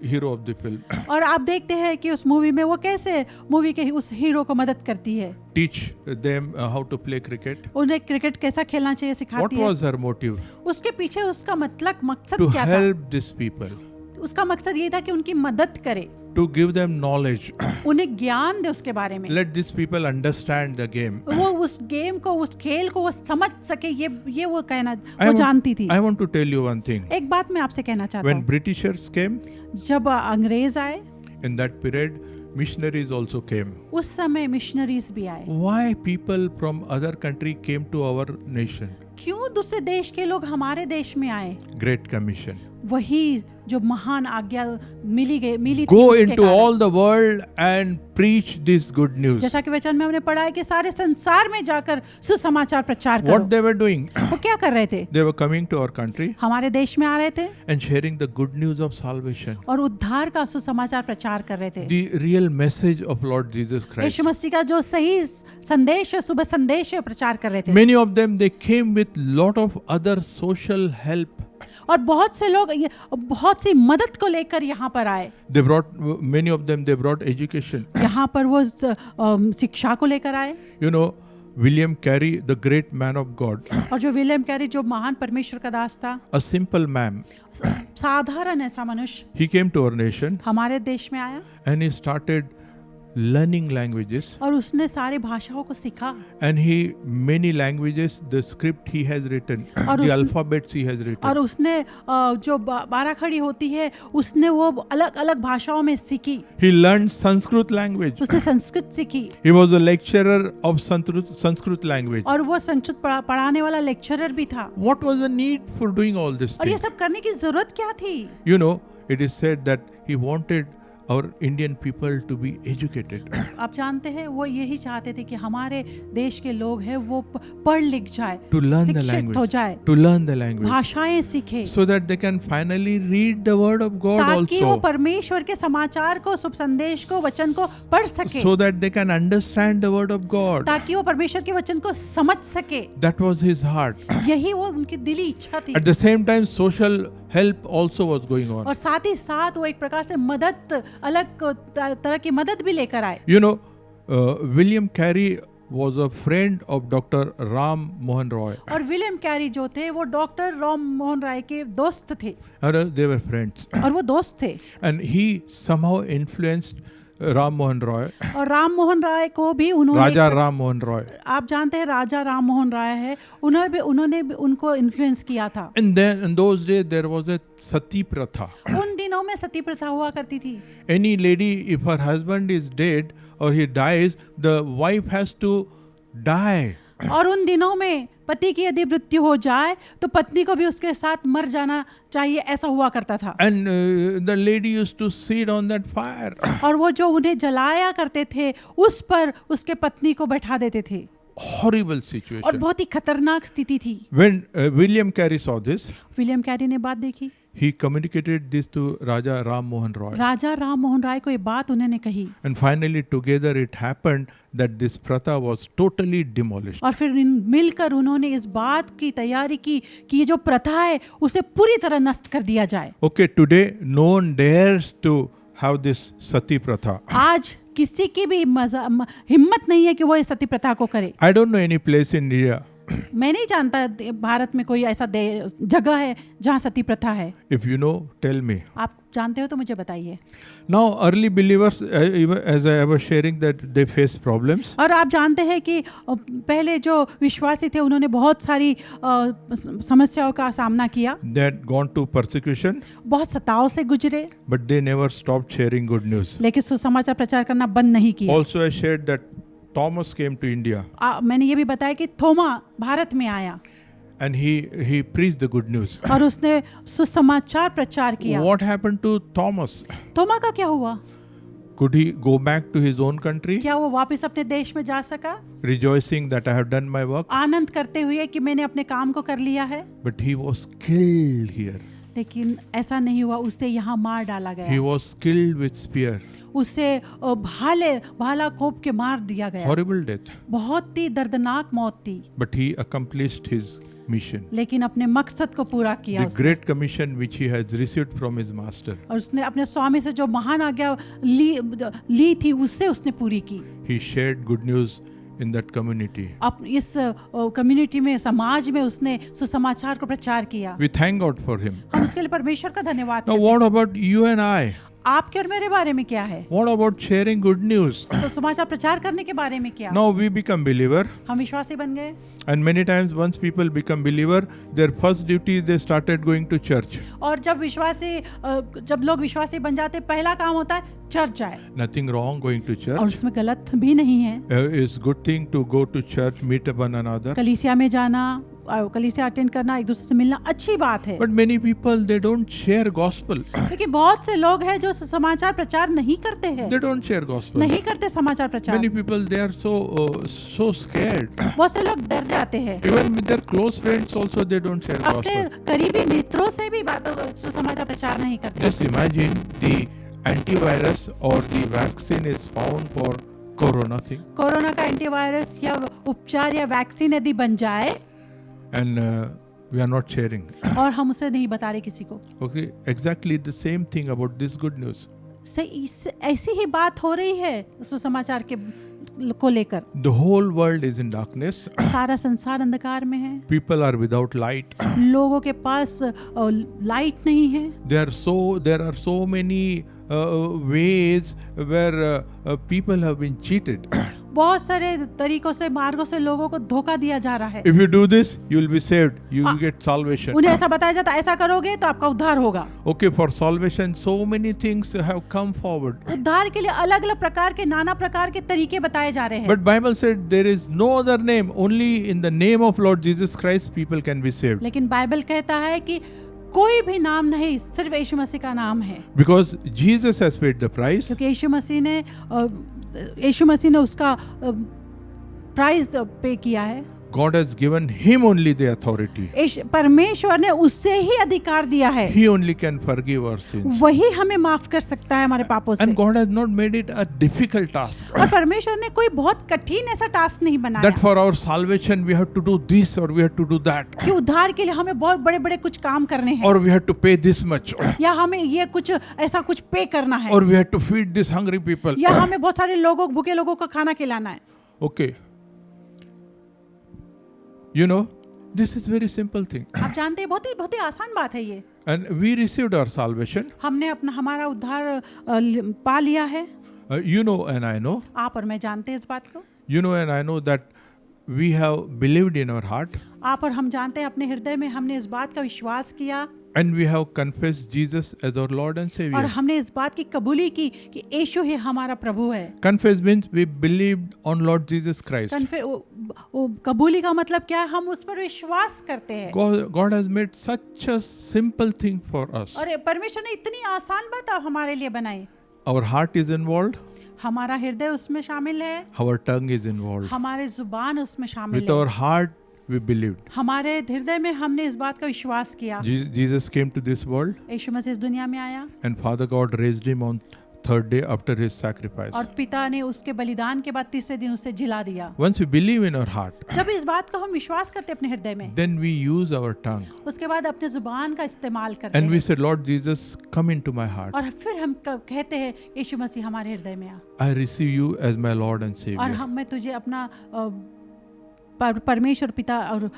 hero of the film और आप देखते हैं कि उस मूवी में वो कैसे मूवी के उस हीरो को मदद करती है, teach them how to play cricket. उन्हें क्रिकेट कैसा खेलना चाहिए What सिखाती है। was her motive? उसके पीछे उसका मकसद To क्या था? help these people, उसका मकसद ये था कि उनकी मदद करे, to give them knowledge. उन्हें ज्ञान दे उसके बारे में, Let these people understand the game. वो उस गेम को उस खेल को वो समझ सके, ये वो कहना I वो want- जानती थी। I want to tell you one thing. एक बात मैं आपसे कहना चाहता When हूँ, Britishers came, जब अंग्रेज आए in that period, missionaries also came. उस समय मिशनरीज भी आए। Why people from other country came to our nation? क्यों दूसरे देश के लोग हमारे देश में आए? Great Commission. वही जो महान आज्ञा मिली थी Go उसके into कारण। all the world and preach this good news. जैसा कि वचन में हमने पढ़ा है कि सारे संसार में जाकर सुसमाचार प्रचार What करो। they were doing? वो क्या कर रहे थे? They were coming to our country हमारे देश में आ रहे थे and sharing the good news of salvation. और उद्धार का सुसमाचार प्रचार कर रहे थे। The real message of Lord Jesus Christ. यीशु मसीह का जो सही संदेश है, शुभ संदेश है, प्रचार कर रहे थे। Many of them, they came with lot of other social help. और बहुत से लोग बहुत सी मदद को लेकर यहाँ पर आए। They brought, many of them, they brought education. यहाँ पर वो शिक्षा को लेकर आए। You know, William Carey, the great man of God, और जो विलियम कैरी जो महान परमेश्वर का दास था, a simple man, साधारण ऐसा मनुष्य he came to our nation हमारे देश में आया and he started learning languages. और उसने सारी भाषाओं को सीखा And he, many languages, the script he has written, और the उसने- alphabets he has और written. उसने जो बाराखड़ी होती है उसने वो अलग अलग भाषाओं में सीखी। He learned Sanskrit language. उसने संस्कृत सीखी He was a lecturer of Sanskrit language. और वो संस्कृत पढ़ाने वाला लेक्चरर भी था। What was the need for doing all this और ये thing? सब करने की जरूरत क्या थी? You know, it is said that he wanted our Indian people to be educated. आप जानते हैं वो यही चाहते थे कि हमारे देश के लोग हैं वो पढ़ लिख जाए, To learn the शिक्षित हो जाए, language. To learn the language. भाषाएं सीखे, So that they can finally read the word of God ताकि वो also. परमेश्वर के समाचार को, शुभ संदेश को, वचन को पढ़ सके, So that they can understand the word of God. ताकि वो परमेश्वर के वचन को समझ सके। That was his heart. यही वो उनकी दिली इच्छा थी। At the same time, social help also was going on. और साथ ही साथ वो एक प्रकार से मदद, अलग तरह की मदद भी लेकर आए। You know, William Carey was a friend of Dr. Ram Mohan Roy. और विलियम कैरी जो थे वो डॉक्टर राम मोहन राय के दोस्त थे They were friends. और वो दोस्त थे And he somehow influenced Ram Mohan Roy, और राम मोहन राय को भी उन्होंने Raja Ram Mohan Roy. आप जानते हैं राजा राम मोहन राय है, उन्होंने भी उनको इन्फ्लुएंस किया था। And then in those days there was a sati pratha. उन दिनों में सती प्रथा हुआ करती थी। Any lady, if her husband is dead or he dies, the wife has to die. और उन दिनों में पति की यदि मृत्यु हो जाए तो पत्नी को भी उसके साथ मर जाना चाहिए, ऐसा हुआ करता था। And the lady used to sit on that fire. और वो जो उन्हें जलाया करते थे उस पर उसके पत्नी को बैठा देते थे। Horrible और situation. बहुत ही खतरनाक स्थिति थी। When William Carey saw this, William Carey ने बात देखी, he communicated this to Raja Ram Mohan Roy. राजा राम मोहन राय को ये बात उन्होंने कही, And finally together it happened that this pratha was totally demolished. और फिर मिलकर उन्होंने इस बात की तैयारी की कि ये जो प्रथा है उसे पूरी तरह नष्ट कर दिया जाए। Okay, today no one dares to have this sati pratha. आज किसी की भी हिम्मत नहीं है कि वो इस सती प्रथा को करे। I don't know any place in India. मैं नहीं जानता भारत में कोई ऐसा जगह है जहाँ सती प्रथा है। If you know, tell me. आप जानते हो तो मुझे बताइए। Now early believers, as I was sharing, that they face problems. और आप जानते हैं कि पहले जो विश्वासी थे उन्होंने बहुत सारी समस्याओं का सामना किया, They had gone to persecution, बहुत सताव से गुजरे, but they never stopped sharing good news. लेकिन सुसमाचार प्रचार करना बंद नहीं किया। Also I shared that Thomas came to India मैंने ये भी बताया कि थोमा भारत में आया and he preached the good news. और उसने सुसमाचार प्रचार किया। What happened to Thomas? थोमा का क्या हुआ? Could he go back to his own country, क्या वो वापस अपने देश में जा सका, rejoicing that I have done my work? आनंद करते हुए कि मैंने अपने काम को कर लिया है? But he was killed here. लेकिन ऐसा नहीं हुआ, उसे यहाँ मार डाला He गया, was killed with spear. उसे भाला खोप के मार दिया गया। Horrible death. बहुत ही दर्दनाक मौत थी, But he accomplished his mission. लेकिन अपने मकसद को पूरा किया The उसने। great commission which he has received from his master. और उसने अपने स्वामी से जो महान आज्ञा ली थी उससे उसने पूरी की। He shared good news in that community. अब इस कम्युनिटी में, समाज में उसने सुसमाचार को प्रचार किया। We thank God for him. हम उसके लिए परमेश्वर का धन्यवाद Now करते हैं। what about you and I? आपके और मेरे बारे में क्या है? What about sharing good news? सुसमाचार प्रचार करने के बारे में क्या? Now we become believer, हम विश्वासी बन गए, and many times once people become believer, their first duty they started going to church. और जब लोग विश्वासी बन जाते पहला काम होता है चर्च जाए। Nothing wrong going to और church. उसमें गलत भी नहीं है, It's good thing to go to church, meet one another. कलीसिया में जाना, कलीसिया अटेंड करना, एक दूसरे से मिलना अच्छी बात है। But many people they don't share gospel. लेकिन बहुत से लोग हैं जो समाचार प्रचार नहीं करते हैं, They don't share gospel. नहीं करते समाचार प्रचार। Many people they are so scared. बहुत से लोग डर जाते हैं, Even with their close friends also they don't share अपने gospel. करीबी मित्रों से भी बातों समाचार प्रचार नहीं करते। Just imagine the antivirus or the vaccine is found for corona thing, corona का एंटीवायरस या उपचार या वैक्सीन यदि बन जाए and we are not sharing. और हम उसे नहीं बता रहे किसी को, Okay, exactly the same thing about this good news. ऐसी ही बात हो रही है सुसमाचार को लेकर। The whole world is in darkness. सारा संसार अंधकार में है, People are without light. लोगों के पास लाइट नहीं है। There are so many ways where people have been cheated. बहुत सारे तरीकों से, मार्गों से लोगों को धोखा दिया जा रहा है। If you do this, you will be saved. You will get salvation. उन्हें ऐसा बताया जाता है ऐसा करोगे तो आपका उद्धार होगा। Okay, for salvation, so many things have come forward. उद्धार के लिए अलग अलग प्रकार के, नाना प्रकार के तरीके बताए जा रहे हैं। But Bible said there is no other name. Only in the name of Lord Jesus Christ people can be saved. लेकिन बाइबल कहता है कि कोई भी नाम नहीं, सिर्फ यीशु मसीह का नाम है। Because Jesus has paid the price. क्योंकि यीशु मसीह ने उसका प्राइस पे किया है। God has given him only the authority. परमेश्वर ने उससे ही अधिकार दिया है, He only can forgive our sins. वही हमें माफ कर सकता है हमारे पापों से। And God has not made it a difficult task. और परमेश्वर ने कोई बहुत कठिन ऐसा टास्क नहीं बनाया That for our salvation we have to do this or we have to do that. कि उद्धार के लिए हमें बहुत बड़े बड़े कुछ काम करने हैं, Or we have to pay this much. या हमें ये कुछ ऐसा कुछ पे करना है, Or we have to feed these hungry people. या हमें बहुत सारे लोगों, भूखे लोगों को खाना खिलाना है। Okay. You know, this is very simple thing. आप जानते हैं बहुत ही आसान बात है ये। And we received our salvation. हमने हमारा उद्धार पा लिया है। You know and I know. आप और मैं जानते हैं इस बात को. You know and I know that we have believed in our heart आप और हम जानते हैं अपने हृदय में हमने इस बात का विश्वास किया and we have confessed Jesus as our Lord and और Savior. हमने इस बात की कबूली की कि यीशु ही हमारा प्रभु है. Confess means we believed on Lord Jesus Christ. कबूली का मतलब क्या है? हम उस पर विश्वास करते हैं. God has made such a simple thing for us. और परमेश्वर ने इतनी आसान बात हमारे लिए बनाई. Our heart is involved. हमारा हृदय उसमें शामिल है. Our tongue is involved. हमारे जुबान उसमें शामिल With है. our heart we believed. हमारे हृदय में हमने इस बात का विश्वास किया. Jesus came to this world यीशु मसीह इस दुनिया में आया and Father God raised him on third day after his sacrifice. और पिता ने उसके बलिदान के बाद तीसरे दिन उसे जिला दिया. Once we believe in our heart, जब इस बात को हम विश्वास करते हैं अपने हृदय में, then we use our tongue उसके बाद अपने जुबान का इस्तेमाल करते and we हैं say, Lord Jesus, come into my heart. और फिर हम कहते हैं यीशु मसीह हमारे हृदय में आ I receive you as my Lord and और Savior. मैं तुझे अपना परमेश्वर पिता और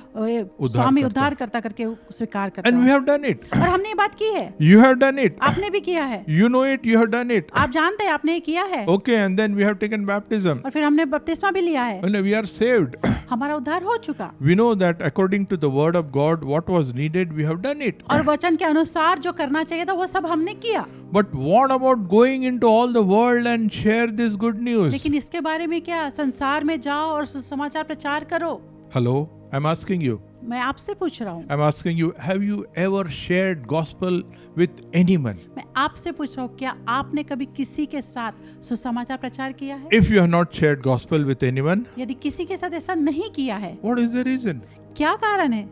स्वामी उद्धारकर्ता करके स्वीकार करता And we हूँ. have done it. और हमने ये बात की है. You have done it. आपने भी किया है. You know it, you have done it. आप जानते हैं आपने ये किया है. Okay, and then we have taken baptism. और फिर हमने बपतिस्मा भी लिया है. And we are saved. हमारा उद्धार हो चुका. We know that according to the word of God, what was needed, we have done it. और वचन के अनुसार जो करना चाहिए था वो सब हमने किया. But what about going into all the world and share this good news? लेकिन इसके बारे में क्या? संसार में जाओ और सुसमाचार प्रचार करो. Hello, I'm asking you. मैं आपसे पूछ रहा हूँ. I'm asking you, have you ever shared gospel with anyone? मैं आपसे पूछ रहा हूँ क्या आपने कभी किसी के साथ सुसमाचार प्रचार किया है? If you have not shared gospel with anyone, यदि किसी के साथ ऐसा नहीं किया है, what is the reason? क्या कारण है?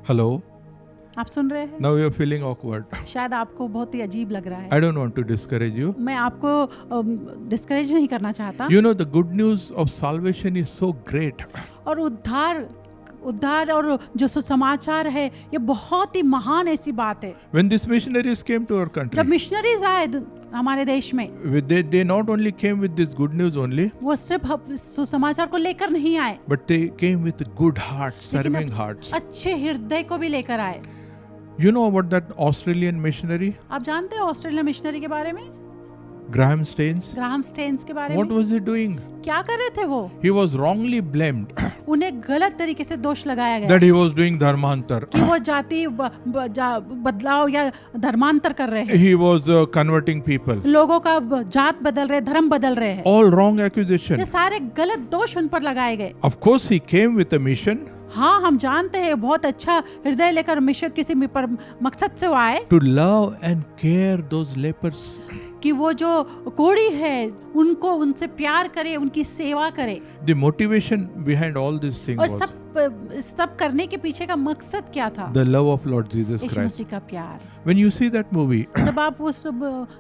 Hello, आप सुन रहे हैं? now you're feeling awkward. शायद आपको बहुत ही अजीब लग रहा है. I don't want to discourage you. मैं आपको डिस्करेज नहीं करना चाहता. You know, the good news of salvation is so great. और उद्धार और जो सुसमाचार है ये बहुत ही महान ऐसी बात है. When these missionaries came to our जब country, मिशनरीज आए हमारे देश में, they not only came with this good news only, वो सिर्फ सुसमाचार को लेकर नहीं आए, but they came with good hearts, लेकिन serving hearts. अच्छे हृदय को भी लेकर आए. You know about that Australian missionary, आप जानते हैं ऑस्ट्रेलिया मिशनरी के बारे में? Graham Staines? ग्राहम स्टेन्स के बारे What में? was he doing? क्या कर रहे थे वो? He was wrongly blamed उन्हें गलत तरीके से दोष लगाया गया that he was doing dharmantar. कि वो जाति बदलाव या धर्मांतर कर रहे हैं. He was converting people. लोगों का जात बदल रहे, धर्म बदल रहे हैं. All wrong ये accusation. सारे गलत दोष उन पर लगाए गए. Of course, he came with a mission हाँ, हम जानते हैं बहुत अच्छा हृदय लेकर मिशन किसी मकसद से वो आए to love and care those lepers. कि वो जो कोढ़ी है उनको उनसे प्यार करे, उनकी सेवा करे. The motivation behind all these things और was सब करने के पीछे का मकसद क्या था? the love of Lord Jesus Yeshu Christ. मसीह का प्यार. When you see that movie, जब आप उस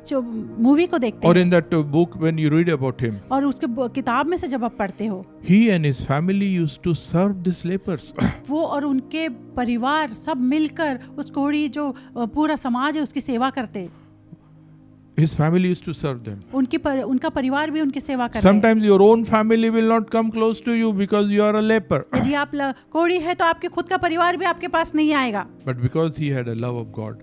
जो मूवी को देखते or हैं in that book, when you read about him, और उसके किताब में से जब आप पढ़ते हो, he and his family used to serve these lepers. वो और उनके परिवार सब मिलकर उस कोढ़ी जो पूरा समाज है उसकी सेवा करते. His family used to serve them. उनका परिवार भी उनकी सेवा करते. Sometimes your own family will not come close to you because you are a leper. यदि आप कोढ़ी है तो आपके खुद का परिवार भी आपके पास नहीं आएगा. But because he had a love of God,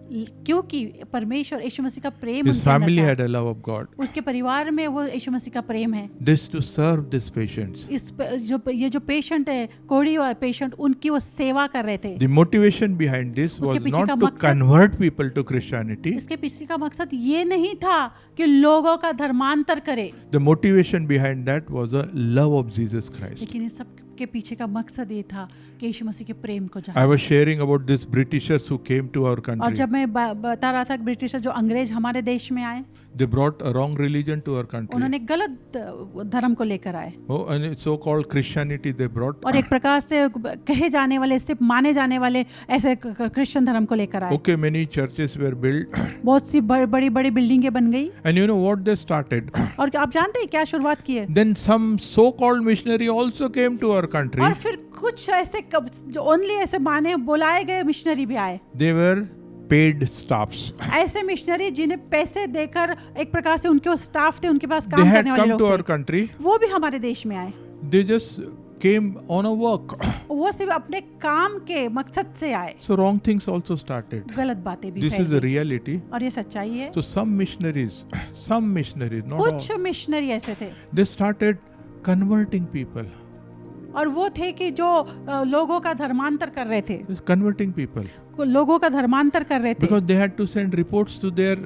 क्योंकि परमेश्वर यीशु मसीह का प्रेम his उनके अंदर family था. had a love of God. उसके परिवार में वो यीशु मसीह का प्रेम है. This to serve these patients. ये जो पेशेंट है, कोढ़ी वाला पेशेंट, उनकी वो सेवा कर रहे थे. The motivation behind this was उसके पीछे का not to मकसद- convert people to Christianity. इसके पीछे का मकसद ये नहीं था कि लोगों का धर्मांतर करे, The motivation behind that was a love of Jesus Christ. लेकिन इस सब के पीछे का मकसद ये था कि यीशु मसीह के प्रेम को I जाने. was sharing about these Britishers who came to our और country. जब मैं बता रहा था कि ब्रिटिशर जो अंग्रेज हमारे देश में आए, They brought a wrong religion to our country. उन्होंने गलत धर्म को लेकर आए Oh, and so-called Christianity they brought. और एक प्रकार से कहे जाने वाले, सिर्फ माने जाने वाले ऐसे क्रिश्चियन धर्म को लेकर आए. Okay, many churches were built. बहुत सी बड़ी बड़ी बिल्डिंगें बन गई. And you know what they started? और आप जानते हैं क्या शुरुआत की है? Then some so-called missionary also came to our country. और फिर कुछ ऐसे जो ओनली ऐसे माने बुलाए गए मिशनरी भी आए. They were paid staffs. ऐसे मिशनरी जिन्हें पैसे देकर एक प्रकार से उनके वो स्टाफ थे, उनके पास They काम had करने वाले come to our लोग थे, country. वो भी हमारे देश में आए. They just came on a work. वो सिर्फ अपने काम के मकसद से आए, So wrong things also started. गलत बातें भी This फैल is the गई। reality. और ये सच्चाई है। So some missionaries, not all, कुछ मिशनरी ऐसे थे they started converting people. और वो थे कि जो लोगों का धर्मांतर कर रहे थे, Converting people. लोगों का धर्मांतर कर रहे थे। Because they had to send reports to their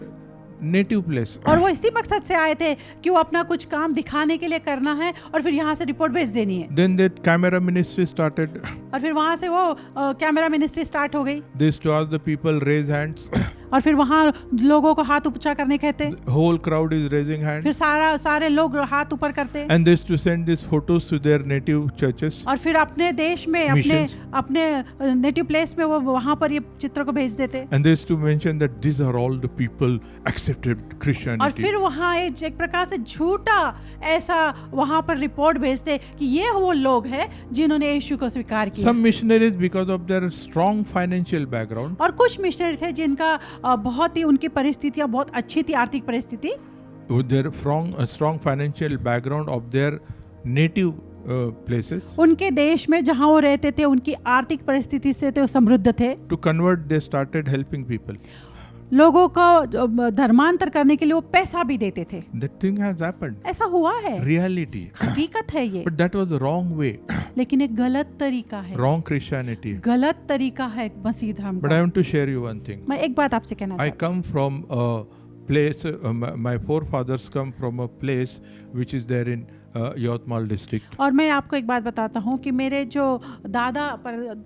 native place. और वो इसी मकसद से आए थे कि वो अपना कुछ काम दिखाने के लिए करना है और फिर यहाँ से रिपोर्ट भेज देनी है। Then that camera ministry started. और फिर वहाँ से वो कैमरा मिनिस्ट्री स्टार्ट हो गई They used to ask the people raise hands. और फिर वहाँ लोगों को हाथ ऊंचा करने कहते, The whole crowd is raising hands. फिर सारे लोग हाथ ऊपर करते And they used to send these photos to their native churches. और फिर अपने देश में Missions. अपने नेटिव प्लेस में वो वहाँ पर ये चित्र को भेज देते। And they used to mention that these are all the people accepted और Christianity. फिर वहाँ एक प्रकार से झूठा ऐसा वहाँ पर रिपोर्ट भेजते कि ये वो लोग हैं जिन्होंने यीशु को स्वीकार किया। Some missionaries, because of their strong financial background, और कुछ मिशनरी थे जिनका बहुत ही उनकी परिस्थितियाँ बहुत अच्छी थी, आर्थिक परिस्थिति, with their strong financial background of their native places, उनके देश में जहाँ वो रहते थे उनकी आर्थिक परिस्थिति से तो समृद्ध थे। to convert, they started helping people. लोगों को धर्मांतर करने के लिए वो पैसा भी देते थे। That thing has happened. ऐसा हुआ है, Reality. हकीकत है ये, But that was the wrong way, लेकिन एक गलत तरीका है, wrong Christianity. गलत तरीका है मसीह धर्म But I का। want to share you one thing. मैं एक बात आपसे कहना I चाहती come from a place, my forefathers come from a place which is there in Yavatmal district. हूँ। और मैं आपको एक बात बताता हूँ कि मेरे जो दादा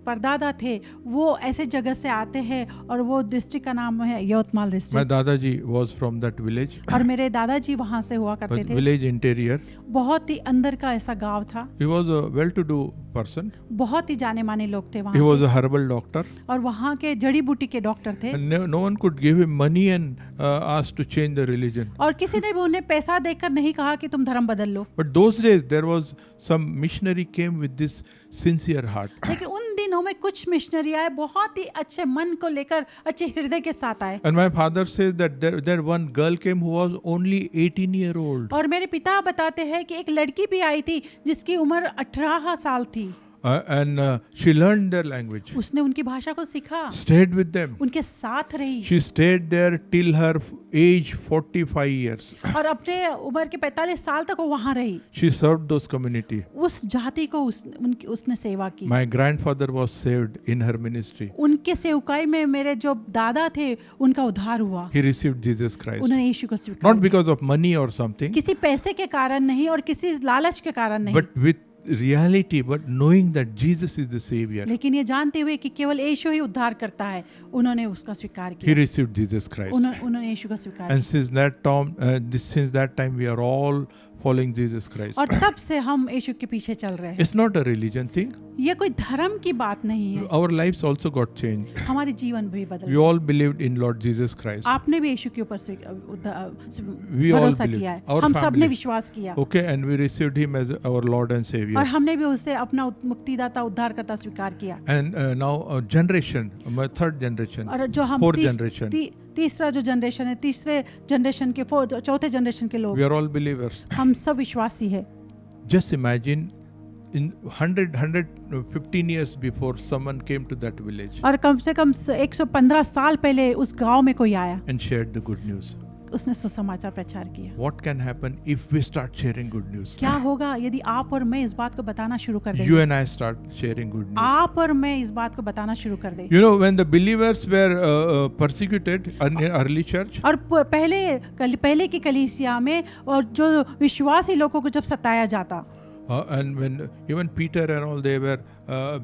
परदादा थे वो ऐसे जगह से आते हैं और वो डिस्ट्रिक्ट का नाम है Yavatmal My district. Dadaji was from that village, और मेरे दादाजी वहाँ से हुआ करते but थे। village interior. बहुत ही अंदर का ऐसा गांव था, He was a well-to-do person. बहुत ही जाने माने लोग थे He वहाँ was के। a herbal doctor. और वहाँ के जड़ी बूटी के डॉक्टर थे And no one could give him money and ask to change the religion. और किसी ने भी उन्हें पैसा देकर नहीं कहा कि तुम धर्म बदल लो। But those days there was some missionary came with this sincere heart. लेकिन उन दिनों में कुछ मिशनरी आए बहुत ही अच्छे मन को लेकर, अच्छे हृदय के साथ आए। And my father says that there one girl came who was only 18-year-old. और मेरे पिता बताते हैं कि एक लड़की भी आई थी जिसकी उम्र 18 साल थी। And she learned their language, उसने उनकी भाषा को सीखा, stayed with them. उनके साथ रही She stayed there till her age 45 years. और अपने उम्र के 45 साल तक वो वहाँ रही। She served those community. उस जाति को उसने सेवा की। My grandfather was saved in her ministry. उनके सेवकाई में मेरे जो दादा थे उनका उद्धार हुआ। He received Jesus Christ. उन्होंने यीशु को स्वीकार Not because of money or something, किसी पैसे के कारण नहीं और किसी लालच के कारण नहीं, but with reality, but knowing that Jesus is the Savior. लेकिन ये जानते हुए कि केवल यीशु ही उद्धार करता है, उन्होंने उसका स्वीकार He किया। received Jesus Christ. उन्होंने यीशु का स्वीकार And किया। since that time, we are all following Jesus Christ. और तब से हम यीशु के पीछे चल रहे हैं। It's not a religion thing. ये कोई धर्म की बात नहीं है, Our lives also got changed. हमारे जीवन भी बदल We गए। all believed in Lord Jesus Christ. आपने भी यीशु के ऊपर We all भरोसा believe. किया है, Our हम सब family. ने विश्वास किया Okay, and we received Him as our Lord and Savior. और हमने भी उसे अपना मुक्तिदाता उद्धारकर्ता स्वीकार किया। And now generation, my third generation, और जो हम fourth generation, तीसरा जो जनरेशन है, तीसरे जनरेशन के चौथे जनरेशन के लोग, we are all believers. हम सब विश्वासी है। Just imagine in 115 years before someone came to that village और कम से कम 115 साल पहले उस गांव में कोई आया, and shared the good news. उसने सुसमाचार प्रचार किया। What can happen if we start sharing good news? क्या होगा यदि आप और मैं इस बात को बताना शुरू कर You दें? and I start sharing good news. आप और मैं इस बात को बताना शुरू कर दें। You know, when the believers were persecuted in early church, और पहले की कलीसिया में और जो विश्वासी लोगों को जब सताया जाता, and when even Peter and all, they were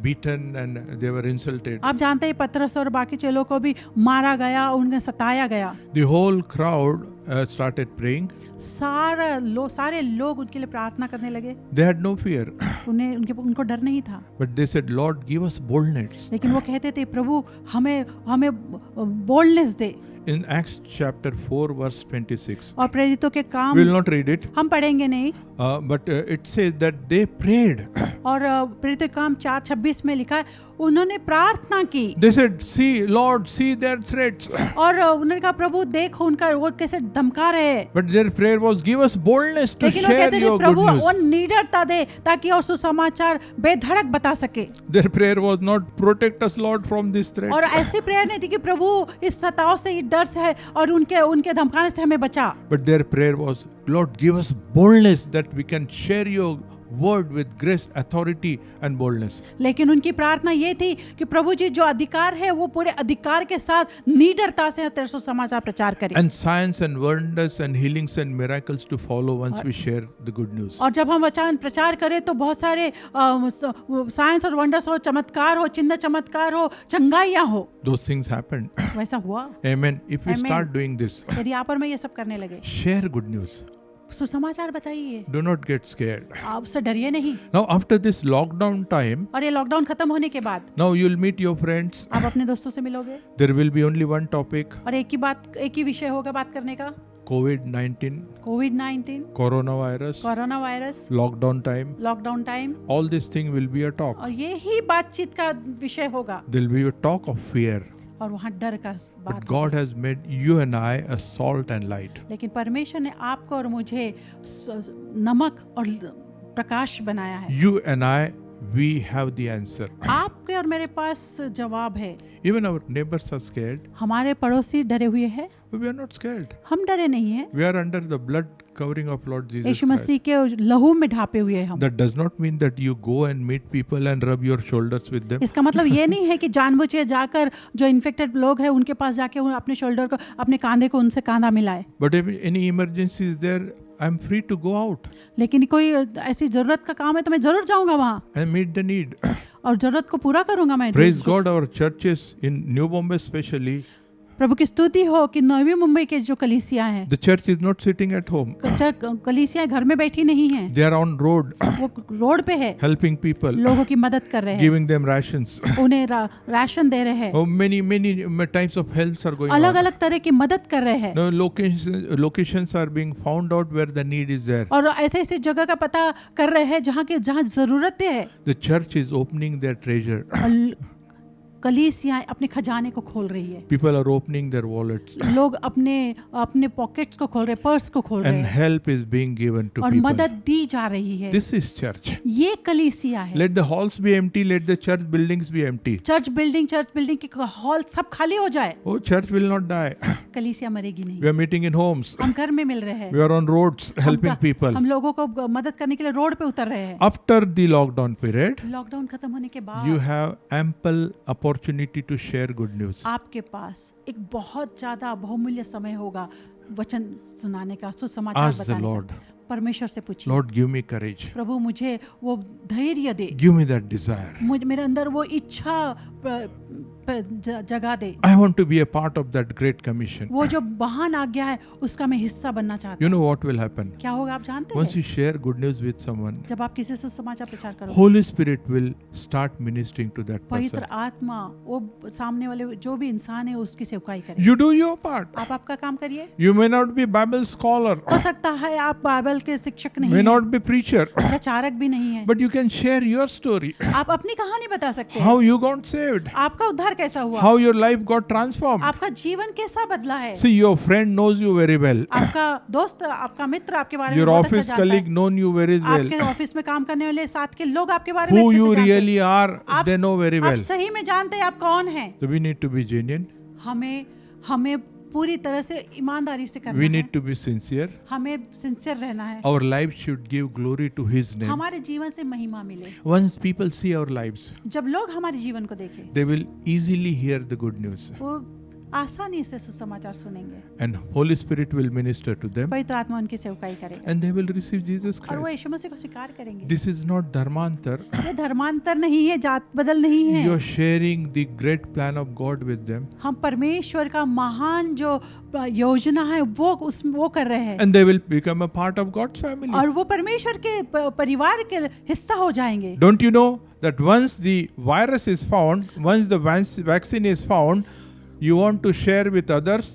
beaten and they were insulted. आप जानते हैं पतरस और बाकी चेलों को भी मारा गया, उन्हें सताया गया। The whole crowd started praying. सारे लोग उनके लिए प्रार्थना करने लगे। They had no fear, उनको डर नहीं था, but they said, Lord, give us boldness. लेकिन वो कहते थे प्रभु हमें boldness they. In Acts chapter 4 verse 26, और प्रेरितों के काम we will not read it, हम पढ़ेंगे नहीं, but it says that they prayed. और प्रेरितों के काम 4:26 में लिखा है उन्होंने प्रार्थना की They said, "See, Lord, see their threats." और उन्होंने कहा प्रभु देखो उनका वो कैसे धमका रहे हैं, But their prayer was, "Give us boldness to लेकिन वो share कहते थे your good प्रभु news." वो निडरता दे ताकि और सुसमाचार बेधड़क बता सके। Their prayer was not, "Protect us, Lord, from this threat." और ऐसी प्रेयर नहीं थी कि प्रभु इस सताव से, इस डर से है और उनके धमकाने से हमें बचा, But their prayer was, "Lord, give us boldness that we can share your word with grace, authority and boldness." लेकिन उनकी प्रार्थना ये थी कि प्रभु जी जो अधिकार है वो पूरे अधिकार के साथ निडरता से तेरे सुसमाचार प्रचार करें। And signs and wonders and healings and miracles to follow once we share the good news. और जब हम वचन प्रचार करें तो बहुत सारे साइंस और वंडर्स हो, चमत्कार हो, चिन्ह चमत्कार हो, चंगाइयाँ हो, Those things happened. वैसा हुआ। Amen. If we Amen. start doing this, यदि आप और मैं ये सब करने लगे, share good news. सुसमाचार बताइए, Do not get scared. आप उससे डरिए नहीं। Now, after this lockdown time, और ये लॉकडाउन खत्म होने के बाद now you'll meet your friends. आप अपने दोस्तों से मिलोगे There will be only one topic, और एक ही विषय होगा बात करने का, COVID-19, covid, coronavirus, corona virus, lockdown time. Lockdown time, All this thing will be a talk. और ये ही बातचीत का विषय होगा There will be a talk of fear. और वहाँ डर का But बात God होगा। has made you and I a salt and light. लेकिन परमेश्वर ने आपको और मुझे नमक और प्रकाश बनाया है। You and I, we have the answer. आपके और मेरे पास जवाब है। Even our neighbors are scared. हमारे पड़ोसी डरे हुए हैं, But we are not scared. हम डरे नहीं हैं। We are under the blood covering of Lord Jesus Yeshu Christ. मसीह के लहू में ढापे हुए हैं हम। That does not mean that you go and meet people and rub your shoulders with them. इसका मतलब ये नहीं है कि जानबूझ के जाकर जो इन्फेक्टेड लोग हैं उनके पास जाके अपने शोल्डर को, अपने कांधे को उनसे कांधा मिलाए। But if any emergency is there, I am free to go out लेकिन कोई ऐसी जरूरत का काम है तो मैं जरूर जाऊंगा वहाँ and meet the need. और जरूरत को पूरा करूंगा मैं। Praise God, our churches in New Bombay especially, प्रभु की स्तुति हो कि नवी मुंबई के जो कलीसिया हैं, the church is not sitting at home. कलीसिया घर में बैठी नहीं है, They are on road वो रोड पे है, helping people, लोगों की मदद कर रहे हैं, giving them rations. उन्हें राशन दे रहे हैं, Oh, many types of helps are going अलग on. अलग तरह की मदद कर रहे हैं। No, locations are being found out where the need is there. और ऐसे ऐसे जगह का पता कर रहे हैं जहाँ जरूरत है। The church is opening their treasure. कलीसिया अपने खजाने को खोल रही है, People are opening their wallets. लोग अपने पॉकेट्स को खोल रहे, पर्स को खोल रहे And हैं help is being given to और people. मदद दी जा रही है। This is church. ये कलीसिया है। Let the halls be empty, let the church buildings be empty. Church building के हॉल सब खाली हो जाए, Oh, church will not die. कलीसिया मरेगी नहीं। We are meeting in homes. हम घर में मिल रहे हैं, We are on roads helping people. हम लोगों को मदद करने के लिए रोड पे उतर रहे हैं। After the lockdown period, lockdown खत्म होने के you बाद have ample opportunity to share good news. आपके पास एक बहुत ज्यादा बहुमूल्य समय होगा वचन सुनाने का, सुसमाचार Ask the बताने Lord. का। परमेश्वर से पूछिए, Lord, give me courage. प्रभु मुझे वो धैर्य दे, Give me that desire. मेरे अंदर वो इच्छा जगा दे। I want to be a part of that great commission. वो जो महान आज्ञा है उसका मैं हिस्सा बनना चाहता You हूँ। know what will happen? क्या होगा आप जानते Once हैं? you share good news with someone, जब आप किसी से सुसमाचार प्रचार करोगे, Holy Spirit will start ministering to that पवित्र person. आत्मा वो सामने वाले जो भी इंसान है उसकी सेवकाई करे। You do your part. आप आपका काम करिए। You may not be Bible scholar, हो सकता है आप बाइबल के शिक्षक नहीं may हैं, not be preacher, प्रचारक भी नहीं है, but you can share your story. आप अपनी कहानी बता सकते हैं। How you got saved, आपका उद्धार कैसा हुआ, how your life got transformed. आपका जीवन कैसा बदला है। See, your friend knows you very well. आपका दोस्त, आपका मित्र आपके बारे में Your बहुत अच्छा office जानता colleague है। known you very well. आपके ऑफिस में काम करने वाले साथ के लोग आपके बारे में Who अच्छे you से जानते really हैं। are, आप they know very आप well. सही में जानते हैं आप कौन हैं। So we need to be genuine. हमें पूरी तरह से ईमानदारी से करना We है। need to be sincere. हमें सिंसियर रहना है। Our life should give glory to His name. हमारे जीवन से महिमा मिले। Once people see our lives, जब लोग हमारे जीवन को देखें, they will easily hear the good news. वो आसानी से सुसमाचार सुनेंगे। And Holy Spirit will minister to them. पवित्र आत्मा उनकी सेवकाई करेगा And they will receive Jesus और वो Christ. यीशु मसीह को स्वीकार करेंगे। This is not dharmantar. ये धर्मांतर नहीं है, जात बदल नहीं है। You are sharing the great plan of God with them. हम परमेश्वर का महान जो योजना है वो कर रहे हैं And they will become a part of God's family. और वो परमेश्वर के परिवार के हिस्सा हो जाएंगे। Don't you know that once the virus is found, once the vaccine is found, you want to share with others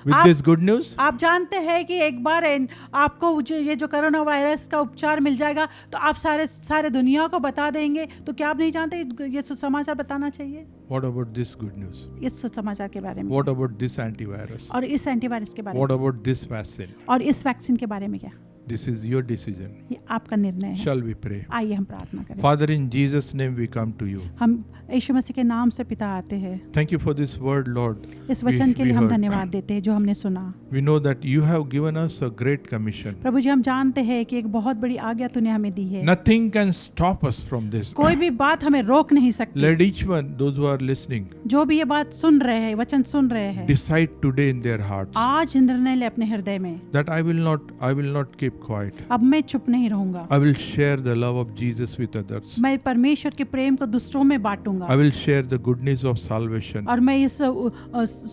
With आप- this good news, आप जानते हैं कि एक बार आपको ये जो कोरोना वायरस का उपचार मिल जाएगा तो आप सारे दुनिया को बता देंगे, तो क्या आप नहीं जानते ये सुसमाचार बताना चाहिए? what about this good news? इस सुसमाचार के बारे में What about this antivirus? और इस एंटीवायरस के बारे What में about this vaccine? और इस वैक्सीन के बारे में क्या? This is your decision. ये आपका निर्णय है। Shall we pray? आइए हम प्रार्थना करें। Father, in Jesus' name we come to you. हम यीशु मसीह के नाम से पिता आते हैं। Thank you for this word, Lord. इस वचन के लिए हम heard. धन्यवाद देते हैं जो हमने सुना। We know that you have given us a great commission. प्रभु जी, हम जानते हैं कि एक बहुत बड़ी आज्ञा तूने हमें दी है। Nothing can stop us from this. कोई भी बात हमें रोक नहीं सकती। Let each one, those who are listening, जो भी ये बात सुन रहे हैं, वचन सुन रहे हैं, decide today in their hearts आज निर्णय ले अपने हृदय में, that I will not keep quiet. अब मैं चुप नहीं रहूंगा। I will share the love of Jesus with others. मैं परमेश्वर के प्रेम को दूसरों में बांटूंगा I will share the good news of salvation. और मैं इस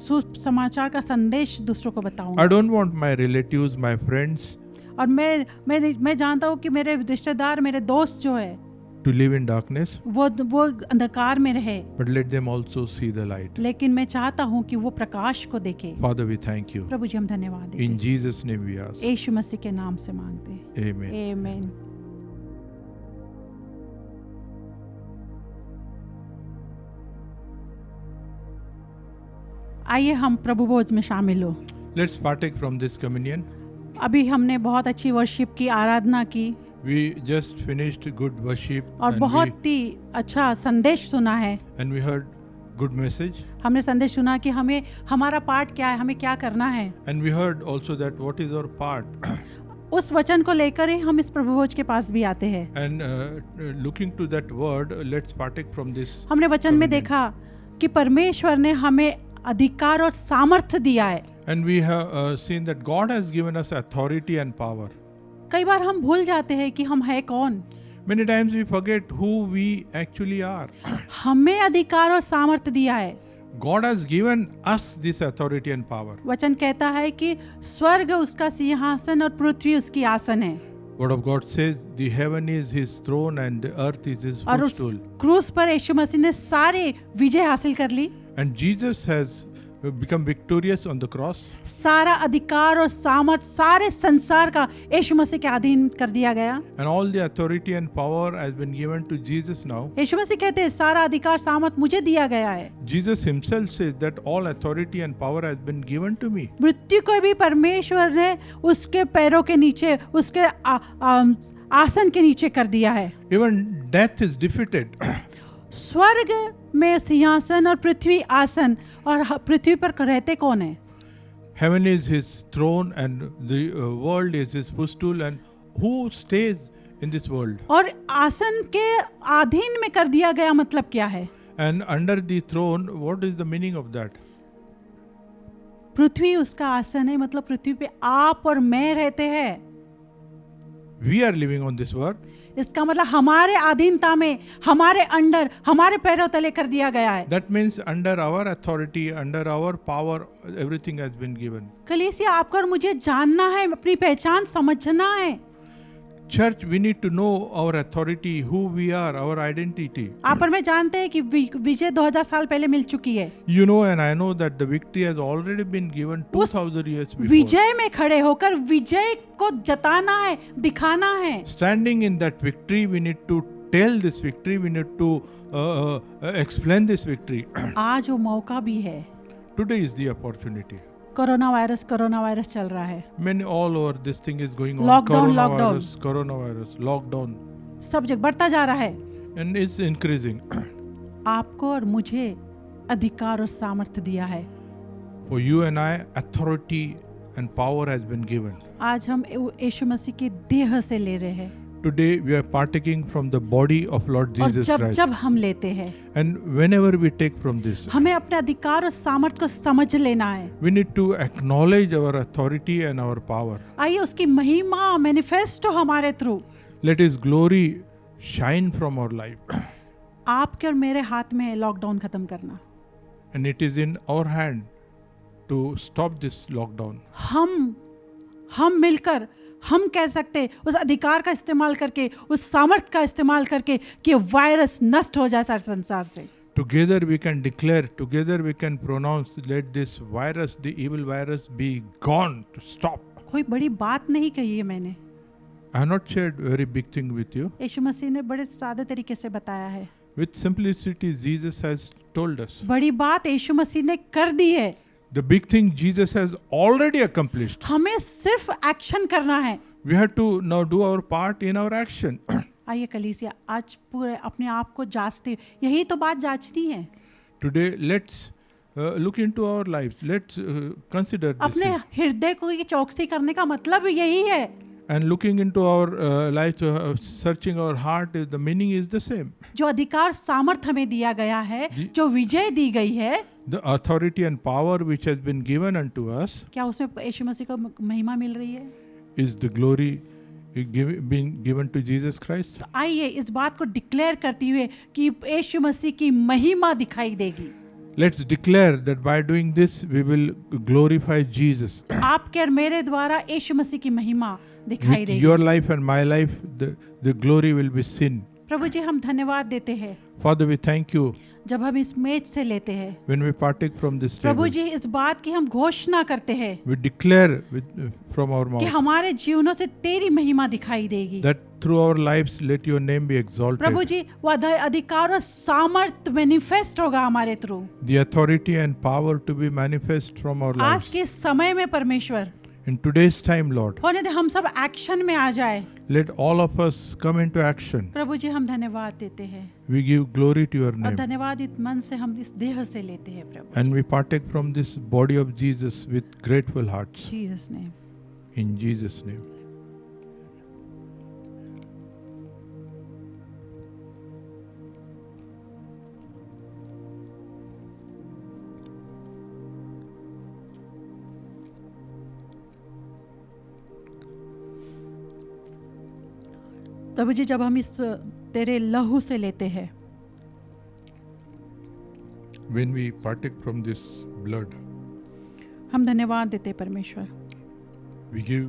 सुसमाचार का संदेश दूसरों को I बताऊंगा। don't want my relatives, my friends और मैं जानता हूँ कि मेरे रिश्तेदार, मेरे दोस्त जो है to live in darkness, वो अंधकार में रहे, but let them also see the light. लेकिन मैं चाहता हूँ कि वो प्रकाश को देखे। Father, we thank you. प्रभु जी, हम धन्यवाद देते In हैं। Jesus' name we ask. यीशु मसीह के नाम से मांगते हैं। Amen. आमीन। आइए हम प्रभु भोज में शामिल हो। Let's partake from this communion. अभी हमने बहुत अच्छी वर्शिप की, आराधना की We just finished good worship और and बहुत ही अच्छा संदेश सुना है। we heard good message, हमने संदेश सुना कि हमें हमारा पार्ट क्या है, हमें क्या करना है। and we heard also that what is our part. उस वचन को लेकर ही हम इस प्रभु भोज के पास भी आते हैं। And looking to that word, let's partake from this. हमने वचन में communion. देखा कि परमेश्वर ने हमें अधिकार और सामर्थ्य दिया है। And we have seen that God has given us authority and power. कई बार हम भूल जाते हैं कि हम है कौन। Many times we forget who we actually are. हमें अधिकार और सामर्थ्य दिया है। God has given us this authority and power. वचन कहता है कि स्वर्ग उसका सिंहासन और पृथ्वी उसकी आसन है। Word of God says the heaven is his throne and the earth is his और उस footstool. क्रूस पर यीशु मसीह ने सारे विजय हासिल कर ली। And Jesus has become victorious on the cross. सारा अधिकार और सामर्थ्य सारे संसार का यीशु मसीह के अधीन कर दिया गया। And all the authority and power has been given to Jesus now. यीशु मसीह कहते हैं सारा अधिकार सामर्थ्य मुझे दिया गया है। Jesus himself says that all authority and power has been given to me. मृत्यु को भी परमेश्वर ने उसके पैरों के नीचे, उसके आसन के नीचे कर दिया है। Even death is defeated. स्वर्ग में सिंहासन और पृथ्वी आसन, और पृथ्वी पर रहते कौन है? Heaven is his throne and the world is his footstool, and who stays in this world? और आसन के अधीन में कर दिया गया मतलब क्या है? And under the throne, what is the meaning of that? पृथ्वी उसका आसन है, मतलब पृथ्वी पे आप और मैं रहते हैं। We are living on this world. इसका मतलब हमारे अधीनता में, हमारे अंडर, हमारे पैरों तले कर दिया गया है। That means under our authority, under our power, everything has been given. कलीसिया, आपको और मुझे जानना है, अपनी पहचान समझना है। Church, we need to know our authority, who we are, our identity. आप और मैं जानते हैं कि विजय 2000 साल पहले मिल चुकी है। You know and I know that the victory has already been given उस 2000 years before. विजय में खड़े होकर विजय को जताना है, दिखाना है। Standing in that victory, we need to tell this victory, we need to explain this victory. आज वो मौका भी है। Today is the opportunity. Corona virus चल रहा है। Many all over this thing is going on. Lockdown. Coronavirus, lockdown, सब जगह बढ़ता जा रहा है। and it's increasing. आपको और मुझे अधिकार और सामर्थ्य दिया है। For you and I, authority and power has been given. आज हम यीशु मसीह की देह से ले रहे हैं। Today we are partaking from the body of Lord और Jesus जब Christ. जब हम लेते हैं, And whenever we take from this, हमें अपने अधिकार और सामर्थ्य को समझ लेना है। we need to acknowledge our authority and our power. आइए उसकी महिमा मैनिफेस्टो हमारे through. Let His glory shine from our life. आपके और मेरे हाथ में है लॉकडाउन खत्म करना। And it is in our hand to stop this lockdown. हम मिलकर हम कह सकते उस अधिकार का इस्तेमाल करके, उस सामर्थ्य का इस्तेमाल करके कि वायरस नष्ट हो जाए सारे संसार से। Together we can declare, together we can pronounce, let this virus, the evil virus, be gone, to stop. कोई बड़ी बात नहीं कही है मैंने, I have not shared very big thing with you. यीशु मसीह ने बड़े सादे तरीके से बताया है. With simplicity, Jesus has told us. बड़ी बात यीशु मसीह ने कर दी है. The big thing Jesus has already accomplished. हमें सिर्फ एक्शन करना है. We have to now do our part in our action. आइए कलीसिया, आज पूरे अपने आप को जांचते, यही तो बात जांचनी है. Today, let's look into our lives. Let's consider this. अपने हृदय को ये चौकसी करने का मतलब यही है. And looking into our lives, searching our heart, the meaning is the same. जो अधिकार सामर्थ हमें दिया गया है, जो विजय दी गई है, The authority and power which has been given unto us, क्या उसमें यीशु मसीह को महिमा मिल रही है? is the glory being given to Jesus Christ. तो आइए इस बात को डिक्लेयर करते हुए कि यीशु मसीह की महिमा दिखाई देगी. Let's declare that by doing this we will glorify Jesus. आपके और मेरे द्वारा यीशु मसीह की महिमा दिखाई With देगी. your life and my life, the glory will be seen. प्रभु जी, हम धन्यवाद देते हैं Father, we thank you जब हम इस मेज से लेते हैं. when we partake from this Prabhu table. जी, इस बात की हम घोषणा करते हैं We declare from our कि mouth हमारे जीवनों से तेरी महिमा दिखाई देगी. that through our lives let your name be exalted. प्रभु जी, वो अधिकार और सामर्थ मैनिफेस्ट होगा हमारे through. The authority and power to be manifest from our आज lives. के समय में परमेश्वर In today's time, Lord, होने दे हम सब एक्शन में आ जाए. let all of us come into action. प्रभु जी, हम धन्यवाद देते हैं We give glory to your और name. धन्यवाद इस मन से हम इस देह से लेते हैं प्रभु. And we partake from this body of Jesus with grateful hearts. Jesus name. In Jesus' name. प्रभु जी, जब हम इस तेरे लहू से लेते हैं, When we partake from this blood, हम धन्यवाद देते हैं परमेश्वर. we give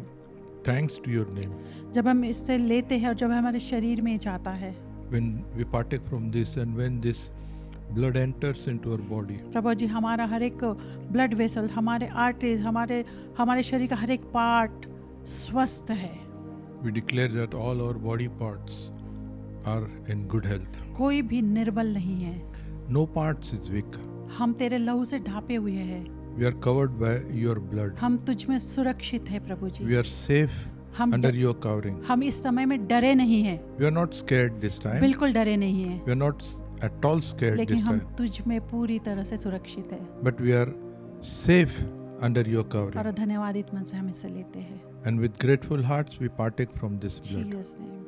thanks to your name. जब हम इससे लेते हैं और जब हमारे शरीर में जाता है, When we partake from this and when this blood enters into our body, प्रभु जी, हमारा हर एक ब्लड वेसल, हमारे आर्टरीज, हमारे शरीर का हर एक पार्ट स्वस्थ है. we declare that all our body parts are in good health. कोई भी निर्बल नहीं है. No parts is weak. हम तेरे लहू से ढापे हुए हैं. We are covered by your blood. हम तुझ में सुरक्षित है प्रभु जी. We are safe हम under your covering. हम इस समय में डरे नहीं हैं. We are not scared this time. बिल्कुल डरे नहीं हैं. We are not at all scared लेकिन this हम time. तुझ में पूरी तरह से सुरक्षित है. But we are safe under your और covering. धन्यवादित मन से हम इसे लेते हैं. And with grateful hearts we partake from this blood. Jesus name.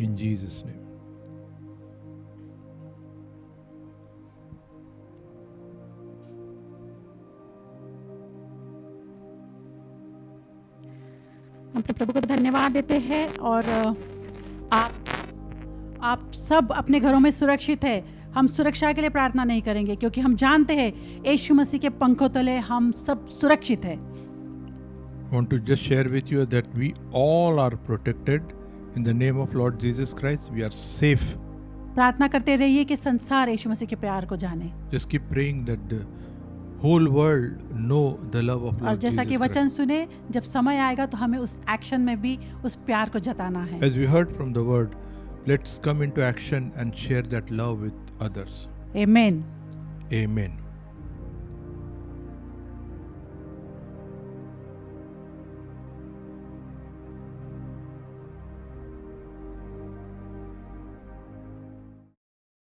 In Jesus' name. हम अपने प्रभु को धन्यवाद देते हैं और आप सब अपने घरों में सुरक्षित है. हम सुरक्षा के लिए प्रार्थना नहीं करेंगे क्योंकि हम जानते हैं यीशु मसीह के पंखों तले हम सब सुरक्षित है. I want to just share with you that we all are protected in the name of Lord Jesus Christ. We are safe. प्रार्थना करते रहिए कि संसार यीशु मसीह के प्यार को जाने. Just keep praying that the whole world know the love of और Lord जैसा Jesus कि वचन Christ. सुने, जब समय आएगा तो हमें उस एक्शन में भी उस प्यार को जताना है. As we heard from the word, let's come into action and share that love with others. आमीन. Amen.